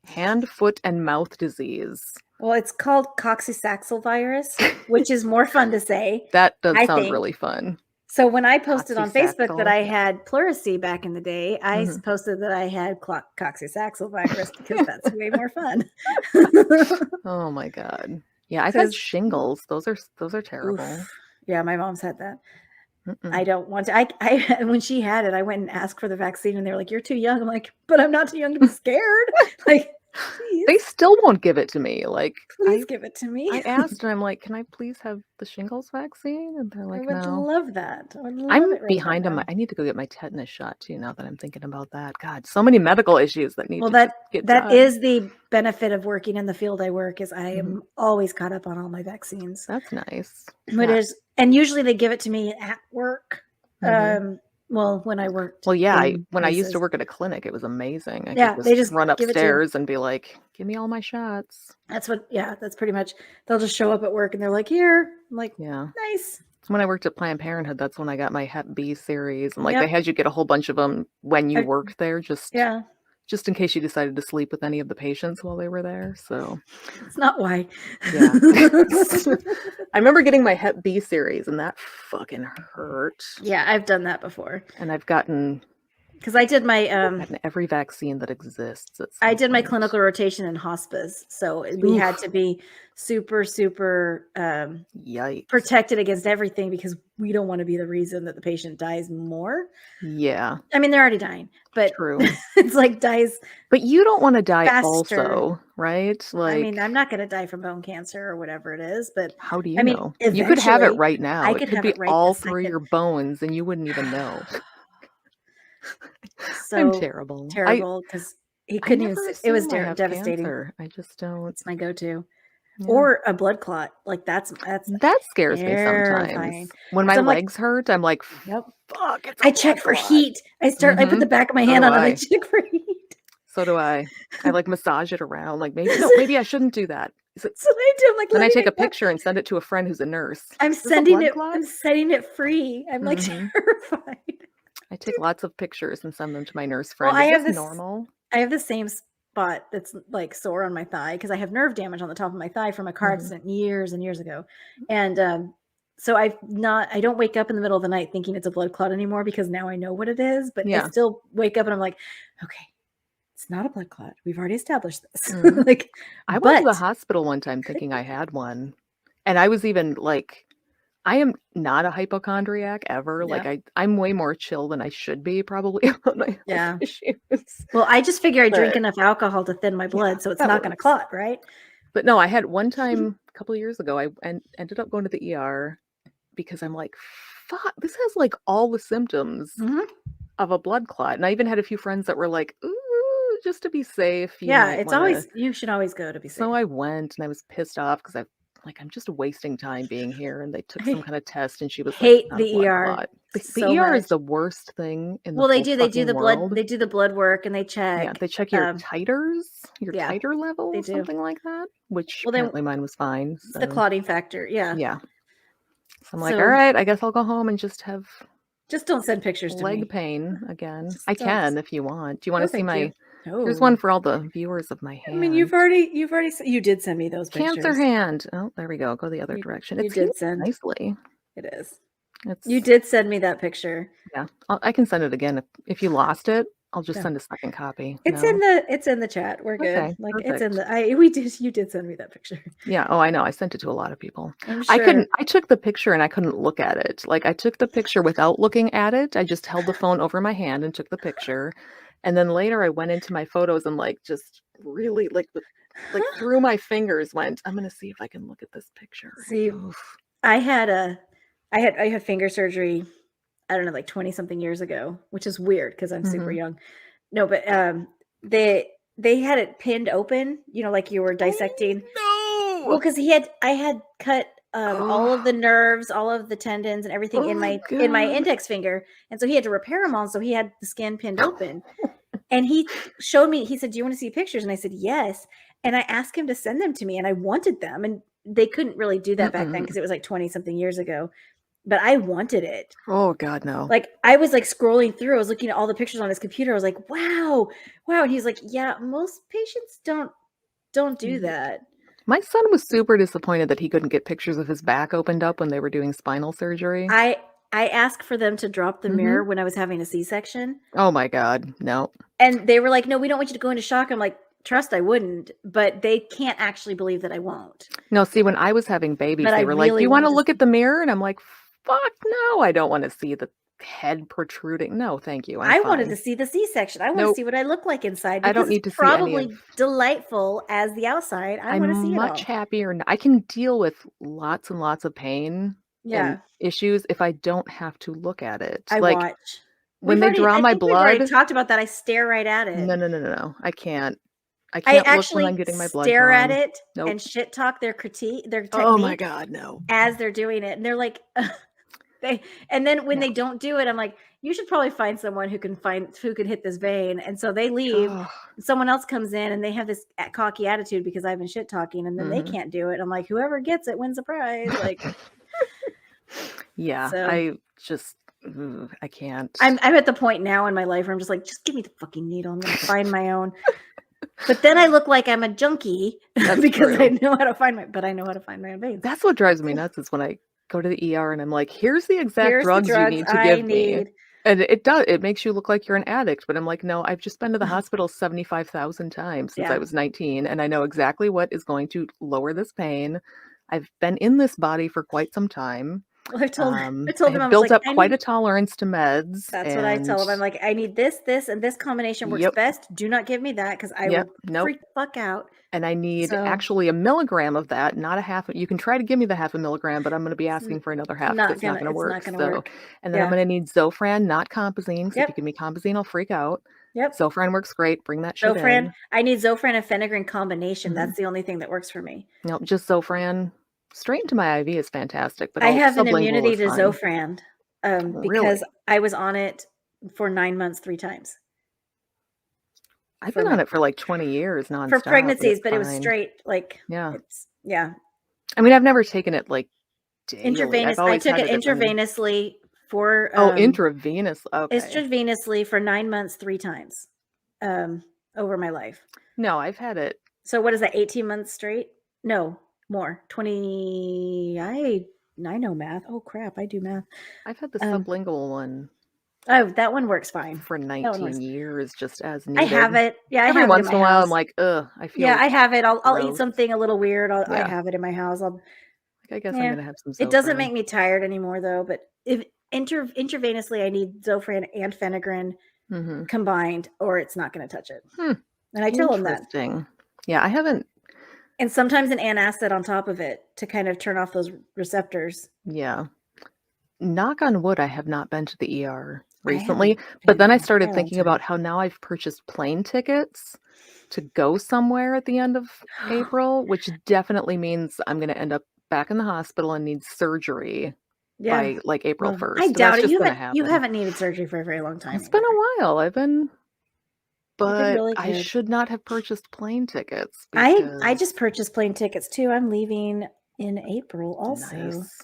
hand, foot, and mouth disease. Well, it's called coccysaxil virus, which is more fun to say, That does I sound think. really fun. So when I posted on Facebook that Coccysaxil, I yeah. had pleurisy back in the day, I Mhm. posted that I had coccysaxil virus because that's way more fun. Oh my God. Yeah, I've had shingles. Those are terrible. Oof. Yeah, my mom's had that. Mm-mm. I don't want to. I when she had it, I went and asked for the vaccine, and they were like, "You're too young." I'm like, "But I'm not too young to be scared." Like, They please, still won't give it to me. Like please give it to me. I asked and I'm like, can I please have the shingles vaccine? And they're I like, would no. love that. I would love I'm it right about behind on now. I need to go get my tetanus shot too now that I'm thinking about that. God, so many medical issues that need Well, to just get that done. is the benefit of working in the field I work, is I Mhm. am always caught up on all my vaccines. That's nice. But Yeah. and usually they give it to me at work. Mhm. Well, when I worked Well, yeah, in when I used to places. work at a clinic, it was amazing. I Yeah, could they just just run give it to you. upstairs and be like, give me all my shots. That's pretty much, they'll just show up at work and they're like, "Here." I'm like, Yeah. "Nice." When I worked at Planned Parenthood, that's when I got my Hep B series, and, like, they Yep. had you get a whole bunch of them when you I- worked there yeah. just in case you decided to sleep with any of the patients while they were there, so, It's not why. yeah. I remember getting my Hep B series, and that fucking hurt, Yeah, I've done that before. and I've gotten Because I did my every vaccine that exists at I some did my point. clinical rotation in hospice, so we had Oof. to be super Yikes. protected against everything because we don't want to be the reason that the patient dies more. Yeah, I mean, they're already dying, but true. it's like dies. But you don't wanna die Faster. also, right? I mean, Like, I'm not going to die from bone cancer or whatever it is, but how do I you mean, know? You could have it eventually, right now. I It could could have be it right all this through second. your bones, and you wouldn't even know. I'm So terrible. terrible because he I couldn't even. never It was assume I have devastating. cancer. I just don't. It's my go-to. Yeah. Or a blood clot. Like that's That scares me terrifying. sometimes. When my So I'm like, legs hurt, I'm like, yep. fuck, it's a I check blood for clot. heat. I put Mhm. the back of my So hand do on it. I I. check for heat. So do I. I like massage it around. Like maybe I shouldn't do that. Is it, That's what I do. I'm like, then I letting take a it go. picture and send it to a friend who's a nurse. I'm Is this a sending blood it. clot? I'm setting it free. I'm like Mhm. terrified. I take lots of pictures and send them to my nurse Well, friend. I Is have this this. normal? I have the same spot that's like sore on my thigh because I have nerve damage on the top of my thigh from a car Mhm. accident years and years ago, and so I don't wake up in the middle of the night thinking it's a blood clot anymore because now I know what it is, but I Yeah. still wake up and I'm like, okay, it's not a blood clot. We've already established this. Mhm. Like, I went to the but hospital one time thinking I had one, and I was even like, I am not a hypochondriac ever. Like yeah, I'm way more chill than I should be probably about my health yeah. issues. Well, I just figure I drink But enough alcohol to thin my blood, so it's that not going to works. clot, right? But no, I had one time a couple of years ago, ended up going to the ER because I'm like, fuck, this has like all the symptoms Mhm. of a blood clot. And I even had a few friends that were like, ooh, just to be safe, you Yeah, might it's want to. always you should always go to be safe. So I went and I was pissed off because I'm just wasting time being here. And they took some I kind of test and she was like, hate it's not a the blood ER clot. The so ER is much. the worst thing in the Well, they whole do fucking the blood world. they do the blood work and they Yeah, check. they check your titers, your Yeah, titer level, they do. something like that, which Well, then apparently mine was fine. it's the So clotting factor. Yeah. yeah. So I'm like, all So right, I guess I'll go home and just have just don't send pictures to leg me. pain again. Just I don't. can if you want. Do you want No, to see thank you. my here's one No. for all the viewers of my I mean, hand. you did send me those Cancer pictures. hand. Oh, there we go. Go the other You, direction. you It's healed did send. nicely. It is. It's You did send me that picture. yeah. I can send it again if you lost it. I'll just No. send a second copy. It's No? in the chat. We're good. Okay, Like it's in perfect. you did send me that picture. Yeah. Oh, I know. I sent it to a lot of people. I'm I sure. took the picture and I couldn't look at it. Like I took the picture without looking at it. I just held the phone over my hand and took the picture. And then later I went into my photos and like just really like through my fingers went, I'm gonna see if I can look at this picture. See, Oof. I had finger surgery, I don't know, like 20 something years ago, which is weird because I'm super Mhm. young. No, but they had it pinned open, like you were dissecting. Oh, Well, because I had cut all of the nerves, all of the tendons and everything in oh my God. index finger. And so he had to repair them all. So he had the skin pinned open. And he showed me, he said, "Do you want to see pictures?" And I said, "Yes." And I asked him to send them to me and I wanted them. And they couldn't really do that back then Mm-mm. because it was like 20 something years ago. But I wanted it. Oh God, no. Like I was like scrolling through, I was looking at all the pictures on his computer. I was like, wow. And he's like, yeah, most patients don't do Yeah. that. My son was super disappointed that he couldn't get pictures of his back opened up when they were doing spinal surgery. I asked for them to drop the mirror Mhm. when I was having a C-section. Oh my God, no. And they were like, no, we don't want you to go into shock. I'm like, trust I wouldn't, but they can't actually believe that I won't. No, see, when I was having babies, But I they were like, "Do really you wanna wanted to look at see. the mirror?" And I'm like, "Fuck no, I don't wanna see the head protruding. No, thank you, I'm I wanted to fine." see the C-section. I want to Nope, see what I look like inside I don't because it's need to see any of probably delightful as the outside. I want to I'm see it much all. happier I can deal with lots and lots of pain and Yeah, issues if I don't have to look at it. I Like, watch. when they draw I my think we've already blood talked about that. I stare right at it. no, no, no, no, no, I can't. I I can't look when I'm actually getting my blood stare at drawn. it and Nope. shit talk their Oh my technique God, no. as they're doing it. And they're like, and then when No. they don't do it, I'm like, you should probably find someone who can hit this vein. And so they leave. Ugh. Someone else comes in and they have this cocky attitude because I've been shit talking and then they Mhm. can't do it. I'm like, whoever gets it wins a prize. Like, Yeah, So I can't. I'm at the point now in my life where I'm just like, just give me the fucking needle. I'm gonna find my own. But then I look like I'm a junkie That's because I true. know how to find my own veins. That's what drives me nuts is when I go to the ER and I'm like, here's the exact Here's the drugs you drugs need to I give me. need. And it makes you look like you're an addict. But I'm like, no, I've just been to the hospital 75,000 times since I Yeah. was 19, and I know exactly what is going to lower this pain. I've been in this body for quite some time. Well, I I told have him, I was built like, up I quite need. a tolerance to meds, That's what I and tell him. I'm like, I need this, and this combination works yep, best. Do not give me that because I yep, will nope. freak the fuck out. And I need So actually a milligram of that, not a half. You can try to give me the half a milligram, but I'm going to be it's asking for another half because it's not going to it's work. not gonna So, work. and then I'm Yeah. going to need Zofran, not Compazine. Because if you Yep. give me Compazine, I'll freak out. Yep. Zofran works great. Bring that shit Zofran. in. I need Zofran and Phenergan combination. Mhm. That's the only thing that works for me. No, just Zofran. Straight into my IV is fantastic, but I all have an sublingual immunity is to fine. Zofran because Really? I was on it for 9 months 3 times. I've For been on my it for like 20 years for nonstop, and pregnancies, it's but it was fine. straight like Yeah. it's yeah. I mean, I've never taken it like daily. I've I always took had it it as an intravenously for intravenous. Okay. intravenously for 9 months 3 times over my life. No, I've had it. So what is that, 18 months straight? No, more. 20 I know math. Oh crap, I do math. I've had the Um sublingual one oh, that one works fine. for That one 19 works. years, just as I have needed. it. Yeah, I Every have it in once my in a while, I'm house. like, ugh, I Yeah, feel I have it. I'll eat gross. something a little weird. I Yeah. have it in my house. I guess I'm Yeah. gonna have some It doesn't Zofran. make me tired anymore though, but if intravenously I need Zofran and Phenergan Mm-hmm. combined or it's not going to touch it. Hmm. And I tell them that. Interesting. Yeah, I haven't. And sometimes an antacid on top of it to kind of turn off those receptors. Yeah. Knock on wood, I have not been to the ER I recently. haven't But been then I in a started long thinking time. about how now I've purchased plane tickets to go somewhere at the end of April, which definitely means I'm going to end up back in the hospital and need surgery Yeah. by like April Well, 1st. I And doubt that's it. just going to You happen. haven't needed surgery for a very long time It's been either. a while. You've been But really I good. should not have purchased plane tickets I because just purchased plane tickets too. I'm leaving in April also. nice.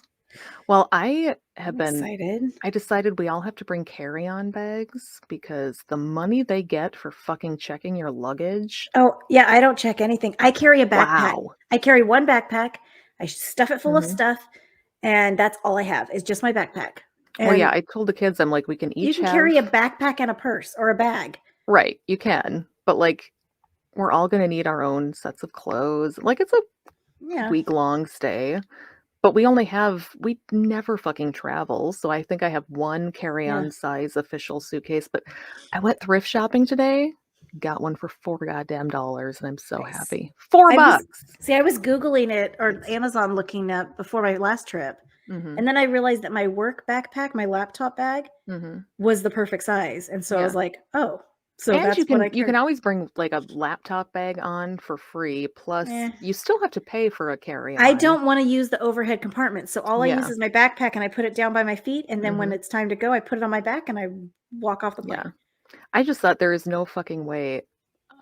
Well, I have I'm been excited. I decided we all have to bring carry-on bags because the money they get for fucking checking your luggage. Oh, yeah, I don't check anything. I carry a backpack. Wow. I carry one backpack. I stuff it full of Mhm. stuff, and that's all I have is just my backpack. Well, yeah, And I told the kids, I'm like, we can you each can have carry a backpack and a purse or a bag. right, you can, but like we're all gonna need our own sets of clothes. Like it's a Yeah. week-long stay. But we never fucking travel. So I think I have one carry-on size official suitcase. But I went thrift shopping today, got one for $4 goddamn, and I'm so Nice. happy. $4 bucks. I was Googling it or Amazon looking up before my last trip. Mm-hmm. And then I realized that my work backpack, my laptop bag, Mm-hmm. was the perfect size. And so I was Yeah. like, oh, so And that's you what I can carry. always bring like a laptop bag on for free. Plus, Eh. you still have to pay for a carry-on. I don't want to use the overhead compartment. So all I use Yeah. is my backpack and I put it down by my feet. And then when Mhm. it's time to go, I put it on my back and I walk off the plane. Yeah. I just thought there is no fucking way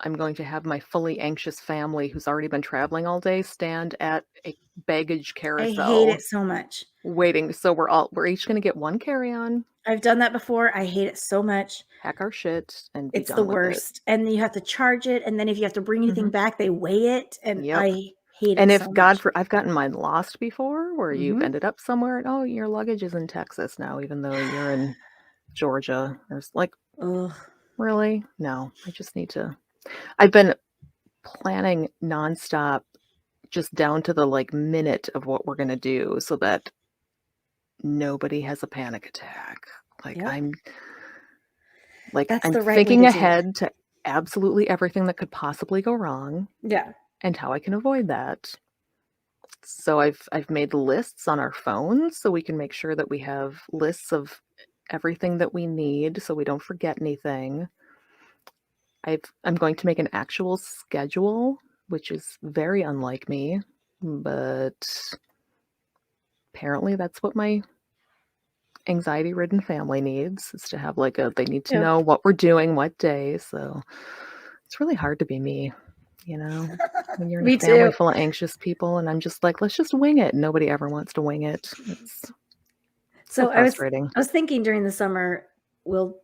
I'm going to have my fully anxious family who's already been traveling all day stand at a baggage I carousel hate it so much. waiting. So we're each going to get one carry-on, I've done that before. I hate it so much. pack our shit, and be It's the done with it. worst. And then you have to charge it. And then if you have to bring anything Mhm. back, they weigh it. And Yep. I hate And it if so God much. I've gotten mine lost before where you've Mhm. ended up somewhere and oh, your luggage is in Texas now, even though you're in Georgia. There's like, Ugh. really? No, I just need to. I've been planning nonstop, just down to the like minute of what we're gonna do, so that nobody has a panic attack. Like Yep. I'm like That's I'm the right way thinking to do it. ahead to absolutely everything that could possibly go wrong Yeah. and how I can avoid that. So I've made lists on our phones so we can make sure that we have lists of everything that we need so we don't forget anything. I'm going to make an actual schedule, which is very unlike me, but apparently that's what my anxiety-ridden family needs, is to have like they need to Yep. know what we're doing, what day. So it's really hard to be me, you know, when you're in Me a family too. full of anxious people and I'm just like, let's just wing it. Nobody ever wants to wing it. So I frustrating. was thinking during the summer we'll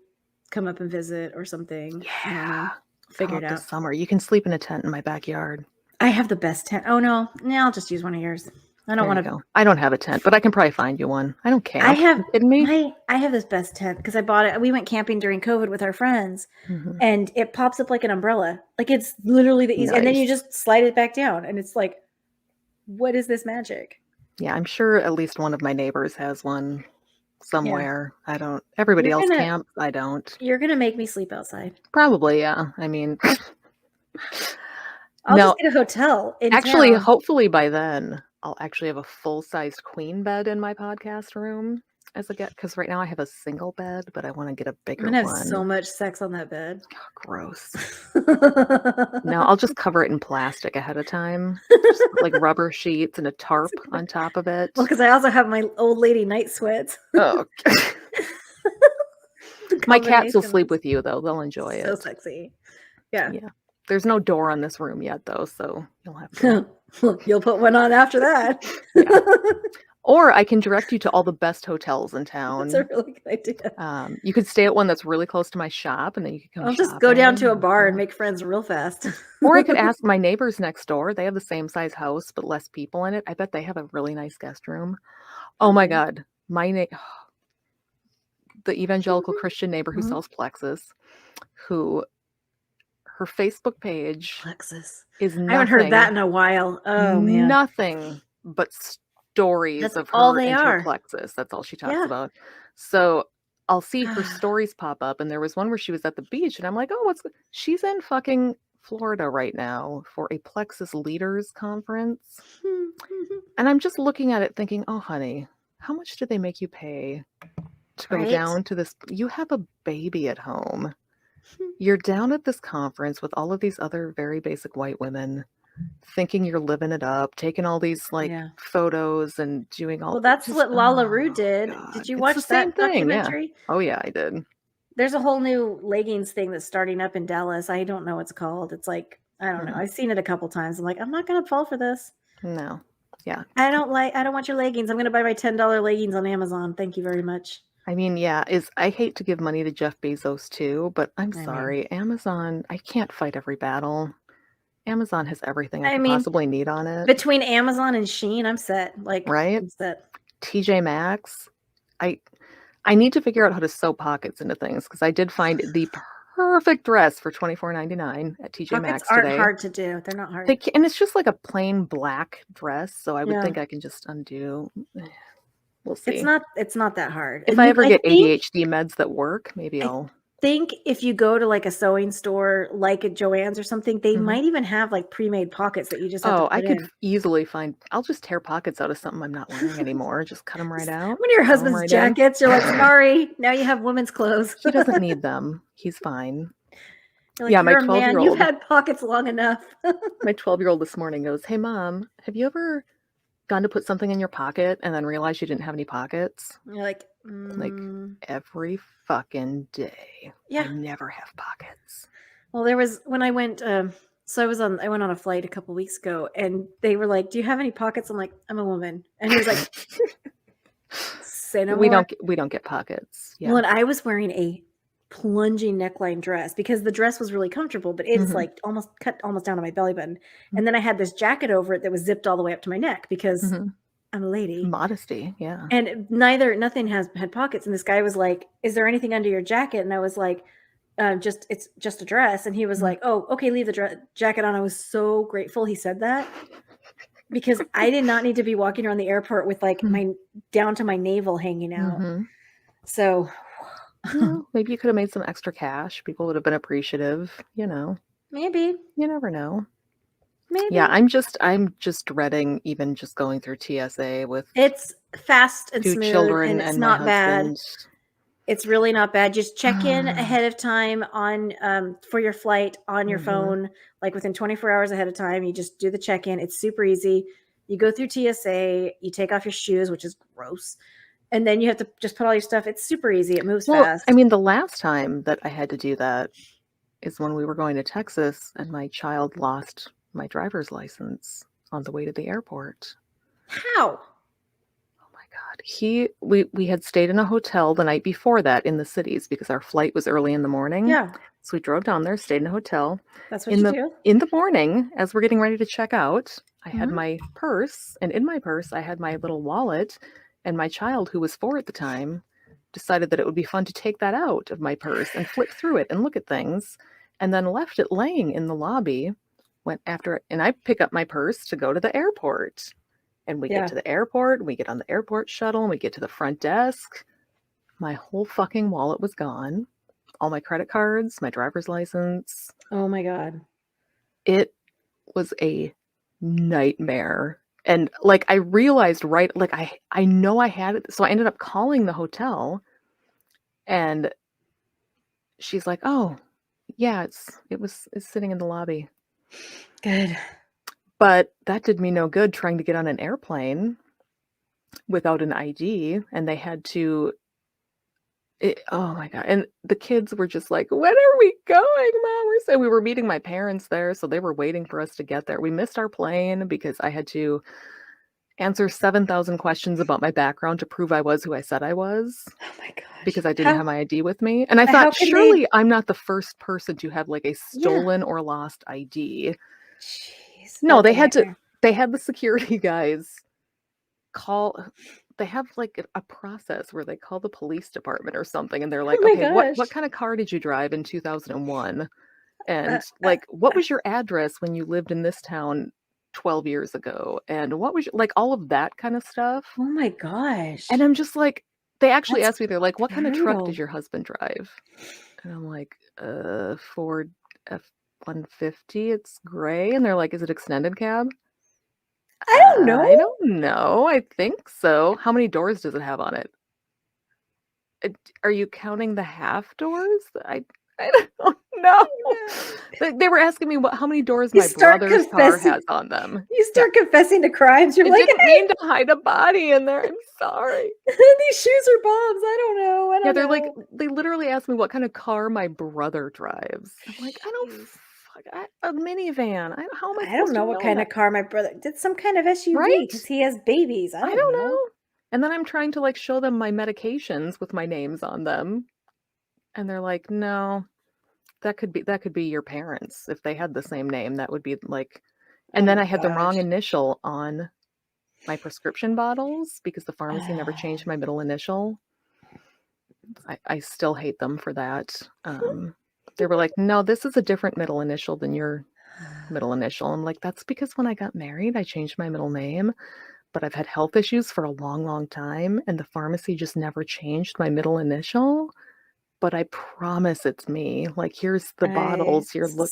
come up and visit or something. I don't know. Yeah. Figure Come it up out. this summer. You can sleep in a tent in my backyard. I have the best tent. Oh no, I'll just use one of yours. I don't There you want to. go. I don't have a tent, but I can probably find you one. I don't camp. have You kidding me? I have this best tent because I bought it. We went camping during COVID with our friends, Mhm. and it pops up like an umbrella. Like it's literally the easy. And then you Nice. just slide it back down, and it's like, what is this magic? Yeah, I'm sure at least one of my neighbors has one somewhere. I don't. Everybody You're else gonna camps. I don't. you're gonna make me sleep outside. Probably, yeah. I mean, I'll no, just get a hotel in actually, town. hopefully by then, I'll actually have a full-sized queen bed in my podcast room as a get, because right now I have a single bed, but I want to get a I'm bigger gonna have one. so much sex on that bed. Gross. No, I'll just cover it in plastic ahead of time. Just put, like rubber sheets and a tarp on top of it. Well, because I also have my old lady night sweats. Oh, The my cats will combination sleep is with you though. They'll enjoy so it. sexy. Yeah. Yeah. There's no door on this room yet though, so you'll have to. You'll put one on after that. Yeah. Or I can direct you to all the best hotels in That's a town. really good idea. You could stay at one that's really close to my shop, and then you could come I'll just go down to a shopping. bar and Yeah. make friends real fast. Or I could ask my neighbors next door. They have the same size house, but less people in it. I bet they have a really nice guest room. Oh my Probably. God. The evangelical Christian neighbor who Mhm. sells Plexus, who her Facebook page Plexus. is I haven't heard that nothing, in a while. Oh man. nothing but stories That's of all her they and her are. Plexus. That's all she talks Yeah. about. So I'll see her stories pop up, and there was one where she was at the beach, and I'm like, oh, she's in fucking Florida right now for a Plexus Leaders Conference. And I'm just looking at it thinking, oh, honey, how much did they make you pay to go Right? down to this? You have a baby at home. You're down at this conference with all of these other very basic white women, thinking you're living it up, taking all these like Yeah. photos and doing all. Well, that's just, what Lala Rue oh, did. God. Did you It's watch the same that thing, yeah. documentary? Oh yeah, I did. There's a whole new leggings thing that's starting up in Dallas. I don't know what it's called. It's like, I don't know. I've seen it a couple times. I'm like, I'm not gonna fall for this. No, yeah. I don't want your leggings. I'm gonna buy my $10 leggings on Amazon. Thank you very much. I mean, yeah, I hate to give money to Jeff Bezos too, but I'm I mean- sorry, Amazon, I can't fight every battle. Amazon has everything I I could mean, possibly need on it. Between Amazon and Shein, I'm set. Like, Right? I'm set. TJ Maxx, I need to figure out how to sew pockets into things, because I did find the perfect dress for $24.99 at TJ Pockets Maxx aren't today. hard to do. They're not hard. And it's just like a plain black dress, so I would Yeah. think I can just undo. We'll see. It's not that hard. If And I ever get think- ADHD meds that work, maybe I I'll. think if you go to like a sewing store, like at Joann's or something, they Mhm. might even have like pre-made pockets that you just have to Oh, put I could in. easily find. I'll just tear pockets out of something I'm not wearing anymore. Just cut them right out. One of your sew 'em husband's right in. jackets, you're like, sorry, now you have women's clothes. He doesn't need them. He's fine. You're like, Yeah, my you're a man. You've 12-year-old. had pockets long enough. My 12-year-old this morning goes, "Hey, Mom, have you ever gone to put something in your pocket and then realized you didn't have any pockets?" You're like, Every fucking day. Yeah. I never have pockets. Well, there was when I went. So I went on a flight a couple weeks ago, and they were like, "Do you have any pockets?" I'm like, "I'm a woman," and he was like, "Say no We more." don't get pockets. Yeah. Well, and I was wearing a plunging neckline dress because the dress was really comfortable, but it's Mhm. like almost down to my belly button. And then I had this jacket over it that was zipped all the way up to my neck because Mhm. I'm a lady. Modesty, yeah. And nothing had pockets. And this guy was like, "Is there anything under your jacket?" And I was like, it's just a dress." And he was Mhm. like, "Oh, okay, leave the jacket on." I was so grateful he said that because I did not need to be walking around the airport with like my down to my navel hanging out. Mhm. So Well, maybe you could have made some extra cash. People would have been appreciative, maybe. You never know. Maybe. Yeah, I'm just dreading even just going through TSA with It's fast and 2 smooth, children and it's and not my bad. husband. It's really not bad. Just check in ahead of time on for your flight on your phone, like within 24 hours ahead of time. You just do the check-in. It's super easy. You go through TSA, you take off your shoes, which is gross, and then you have to just put all your stuff. It's super easy. It moves fast. I mean, the last time that I had to do that is when we were going to Texas and my child lost my driver's license on the way to the airport. How? Oh my God. We had stayed in a hotel the night before that in the cities because our flight was early in the morning. Yeah, So we drove down there, stayed in a hotel. that's what you do. In the morning, as we're getting ready to check out, I had Mhm. my purse, and in my purse I had my little wallet, and my child, who was 4 at the time, decided that it would be fun to take that out of my purse and flip through it and look at things, and then left it laying in the lobby. And I pick up my purse to go to the airport. And we Yeah. get to the airport, we get on the airport shuttle, and we get to the front desk. My whole fucking wallet was gone. All my credit cards, my driver's license. Oh my God. It was a nightmare. And like I realized I know I had it. So I ended up calling the hotel, and she's like, "Oh, yeah, it's sitting in the lobby." Good. But that did me no good trying to get on an airplane without an ID, and they had to oh my God. And the kids were just like, "When are we going, Mom?" And we were meeting my parents there, so they were waiting for us to get there. We missed our plane because I had to answer 7,000 questions about my background to prove I was who I said I was Oh my gosh. because I didn't have my ID with me. And I how thought, can they- surely I'm not the first person to have like a stolen or lost ID. Jeez. No, that's a nightmare. they had the security guys they have like a process where they call the police department or something, and they're like, my "Okay, what gosh. kind of car did you drive in 2001? And like, what was your address when you lived in this town 12 years ago? And what was like all of that kind of stuff?" Oh my gosh. And I'm just like, they actually That's asked me, they're like, "What kind of truck brutal. does your husband drive?" And I'm like, Ford F-150. It's gray." And they're like, "Is it extended cab?" I don't know. I don't know. I think so. How many doors does it have on it? Are you counting the half doors? I don't know. They were asking me how many doors You my start brother's car has on them. You start confessing to crimes. You're I like, didn't mean to hide a body in there. I'm sorry. these shoes are Bob's. I don't know. I don't Yeah, they're know. like, they literally asked me what kind of car my brother drives. I'm like, I don't Jeez. a minivan. How am I I supposed don't to know what kind that? of car my brother did. Some kind of SUV Right? because he has babies. I I don't don't know. know. And then I'm trying to like show them my medications with my names on them. And they're like, "No, that could be your parents. If they had the same name, that would be like." And Oh then my I had the wrong gosh. initial on my prescription bottles because the pharmacy never changed my middle initial. I still hate them for that. They were like, "No, this is a different middle initial than your middle initial." I'm like, "That's because when I got married, I changed my middle name, but I've had health issues for a long, long time, and the pharmacy just never changed my middle initial. But I promise it's me. Like, here's the bottles you're looking."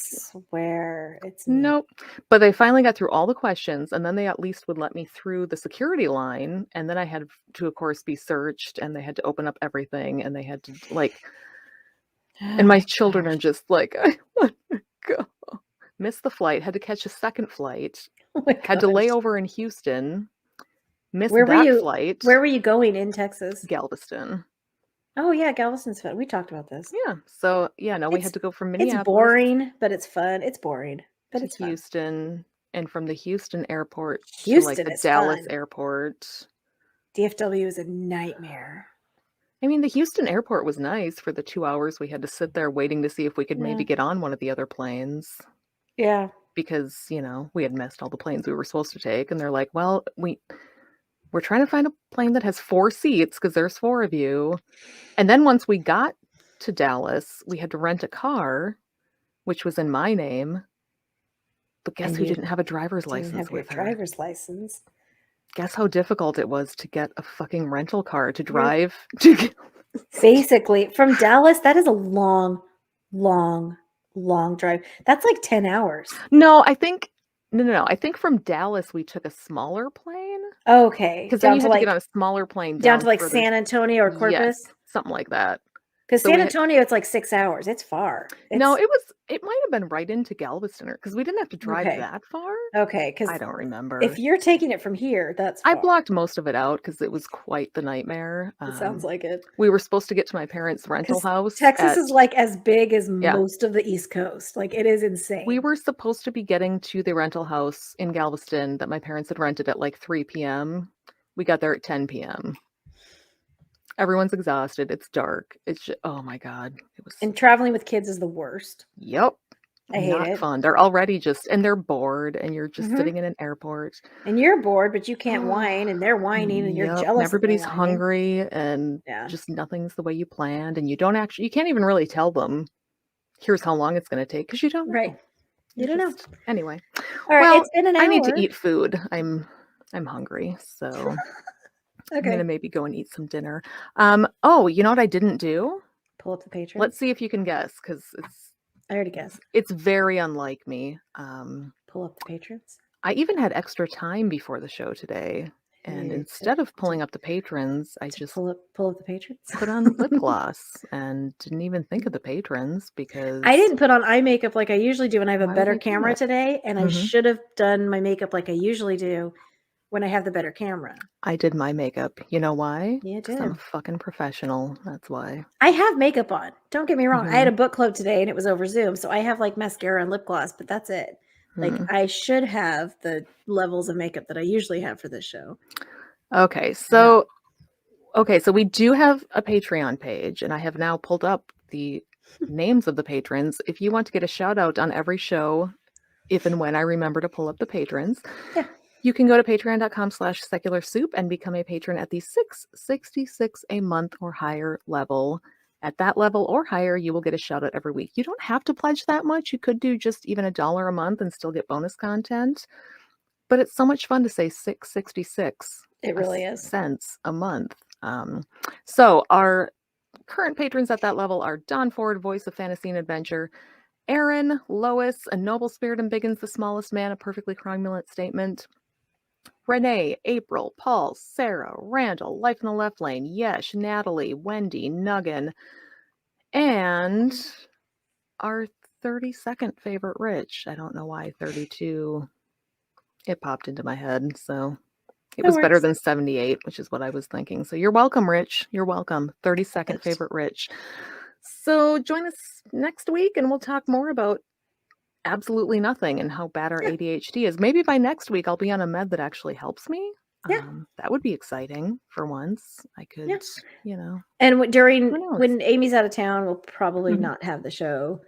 Swear it's me. Nope. But they finally got through all the questions, and then they at least would let me through the security line, and then I had to, of course, be searched, and they had to open up everything, and they had to like, and my children are just like, "I want to go." Missed the flight, had to catch a second flight, Oh my had to lay gosh. over in Houston, missed Where were that you? flight, Where were you going in Texas? Galveston. Oh yeah, Galveston's fun. We talked about this. Yeah. So yeah, no, we It's had to go from it's Minneapolis boring, but it's fun. It's boring, but to it's fun. Houston, and from the Houston airport to like Houston the is Dallas fun. airport. DFW is a nightmare. I mean, the Houston airport was nice for the 2 hours we had to sit there waiting to see if we could maybe Yeah. get on one of the other planes Yeah. because, we had missed all the planes we were supposed to take, and they're like, "Well, we're trying to find a plane that has 4 seats because there's 4 of you." And then once we got to Dallas, we had to rent a car, which was in my name. But guess And who you didn't have a driver's didn't license have your with her? driver's license. Guess how difficult it was to get a fucking rental car to You're- drive to Basically, from Dallas, that is a long, long, long drive. That's like 10 hours. No, I think no. I think from Dallas we took a smaller plane Okay. because then Down you to had to like get on a smaller plane down to like further. San Antonio or Corpus. Yes, something like that. Because So San we had- Antonio, it's like 6 hours. It's far. No, it might have been right into Galveston because we didn't have to drive Okay. that far. Okay, because I don't remember. if you're taking it from here, that's I far. blocked most of it out because it was quite the nightmare. It sounds like it. We were supposed to get to my parents' rental 'Cause house. Texas is like as big as Yeah. most of the East Coast. Like it is insane. We were supposed to be getting to the rental house in Galveston that my parents had rented at like 3 p.m. We got there at 10 p.m. Everyone's exhausted. It's dark. It's just, oh my God. It was, And traveling with kids is the worst. yep. I hate Not it. fun. They're already and they're bored, and you're just Mhm. sitting in an airport. And you're bored, but you can't whine, and they're whining, and you're Yep. And jealous. everybody's that they're whining. hungry, and Yeah. just nothing's the way you planned, and you can't even really tell them, here's how long it's going to take, because you don't know. Right. You don't know. Anyway. All right, Well, it's been an hour. I need to eat food. I'm hungry, so I'm Okay. gonna maybe go and eat some dinner. Oh, you know what I didn't do? Pull up the Patreon. Let's see if you can guess, because I already guessed. it's very unlike me. Pull up the patrons. I even had extra time before the show today, and instead of pulling up the patrons, I just pull up the patrons. put on lip gloss and didn't even think of the patrons, because I didn't put on eye makeup like I usually do when I have a Why would better I do camera that? today, and I Mhm. should have done my makeup like I usually do when I have the better camera. I did my makeup. You know why? Yeah, 'Cause I'm a did. fucking professional. That's why. I have makeup on. Don't get me wrong. I had a Mhm. book club today and it was over Zoom, so I have like mascara and lip gloss, but that's it. Like Hmm. I should have the levels of makeup that I usually have for this show. Okay, so we do have a Patreon page, and I have now pulled up the names of the patrons. If you want to get a shout out on every show, if and when I remember to pull up the patrons, Yeah. you can go to patreon.com/secularsoup and become a patron at the $6.66 a month or higher level. At that level or higher, you will get a shout out every week. You don't have to pledge that much. You could do just even $1 a month and still get bonus content. But it's so much fun to say 666 It really is. cents a month. So our current patrons at that level are Don Ford, voice of fantasy and adventure; Aaron, Lois, a noble spirit embiggens the smallest man, a perfectly cromulent statement; Renee, April, Paul, Sarah, Randall, Life in the Left Lane, Yesh, Natalie, Wendy, Nuggin, and our 32nd favorite, Rich. I don't know why 32. It popped into my head, so it That was better works. than 78, which is what I was thinking. So you're welcome, Rich. You're welcome. 32nd favorite, Rich. So join us next week, and we'll talk more about absolutely nothing and how bad our ADHD is. Maybe by next week I'll be on a med that actually helps me. Yeah. That would be exciting for once. I could, And Who knows? when Amy's out of town, we'll probably Mhm. not have the show.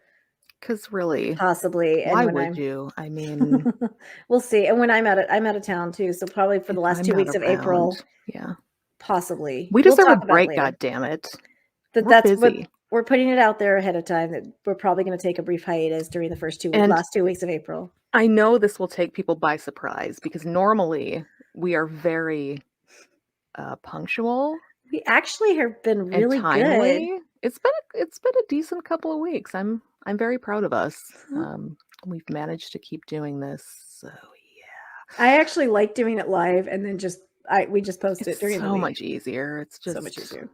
Because really, Possibly. And why when would you? I mean, we'll see. And when I'm out of town too, so probably for the if last I'm 2 not weeks of April, around, yeah, possibly. we We'll deserve talk a about it break. later. God damn it! But We're that's what busy. we're putting it out there ahead of time that we're probably going to take a brief hiatus during the And last 2 weeks of April. I know this will take people by surprise, because normally we are very punctual. We actually have been And really timely. good. It's been a decent couple of weeks. I'm very proud of us. We've managed to keep doing this. So yeah. I actually like doing it live, and then we just post it It's during the so week. much easier. It's just So much easier.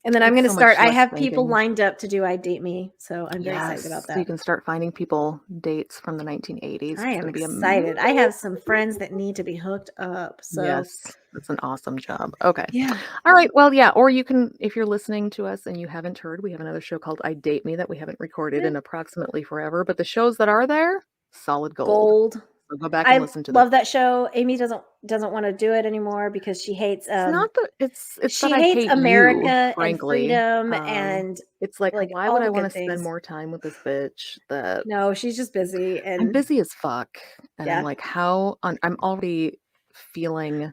And then I'm it's going to so start. much I less have people thinking. lined up to do I Date Me, so I'm very excited about So you that. can start finding people dates from the 1980s. I It's am gonna be excited. I have some friends that need to be hooked up. So Yes, that's an awesome job. Okay. yeah. All right. Well, yeah. Or you can, if you're listening to us and you haven't heard, we have another show called I Date Me that we haven't recorded in approximately forever. But the shows that are there, solid gold. So go back and listen to them. I love that show. Amy doesn't want to do it anymore because she hates It's not that it's she that I hates hate America you, and frankly. freedom and It's like, why all would I the want to good spend things. more time with this bitch? That No, she's just busy, and I'm busy as fuck, and Yeah. I'm like, I'm already feeling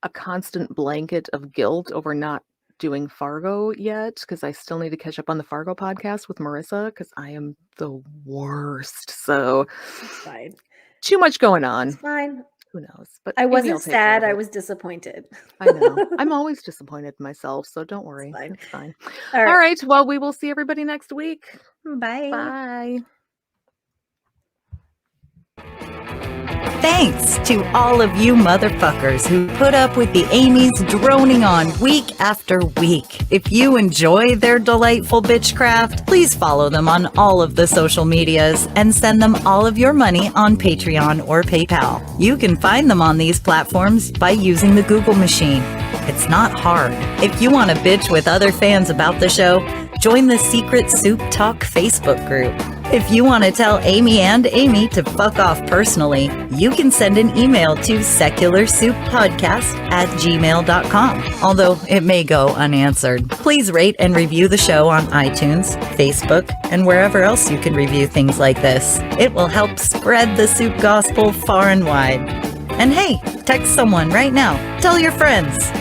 a constant blanket of guilt over not doing Fargo yet, because I still need to catch up on the Fargo podcast with Marissa, because I am the worst. So it's fine. Too much going on. It's fine. Who knows? But I Amy wasn't will take care sad. of I it. was disappointed. I know. I'm always disappointed in myself, so don't worry. fine. It's fine. All All right. right. Well, we will see everybody next week. Bye. Bye. Thanks to all of you motherfuckers who put up with the Amy's droning on week after week. If you enjoy their delightful bitchcraft, please follow them on all of the social medias and send them all of your money on Patreon or PayPal. You can find them on these platforms by using the Google machine. It's not hard. If you want to bitch with other fans about the show, join the Secret Soup Talk Facebook group. If you want to tell Amy and Amy to fuck off personally, you can send an email to secularsouppodcast@gmail.com, although it may go unanswered. Please rate and review the show on iTunes, Facebook, and wherever else you can review things like this. It will help spread the soup gospel far and wide. And hey, text someone right now. Tell your friends.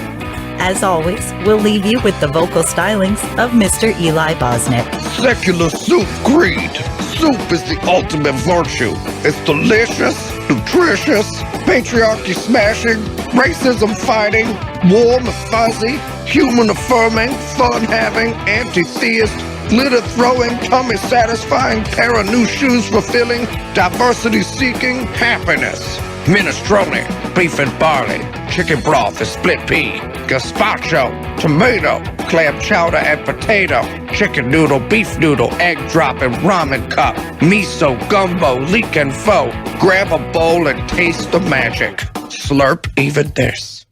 As always, we'll leave you with the vocal stylings of Mr. Eli Bosnick. Secular soup creed. Soup is the ultimate virtue. It's delicious, nutritious, patriarchy smashing, racism fighting, warm and fuzzy, human affirming, fun having, anti-theist, glitter throwing, tummy satisfying, pair of new shoes fulfilling, diversity seeking, happiness. Minestrone, beef and barley, chicken broth and split pea, gazpacho, tomato, clam chowder and potato, chicken noodle, beef noodle, egg drop and ramen cup, miso, gumbo, leek and pho. Grab a bowl and taste the magic. Slurp even this.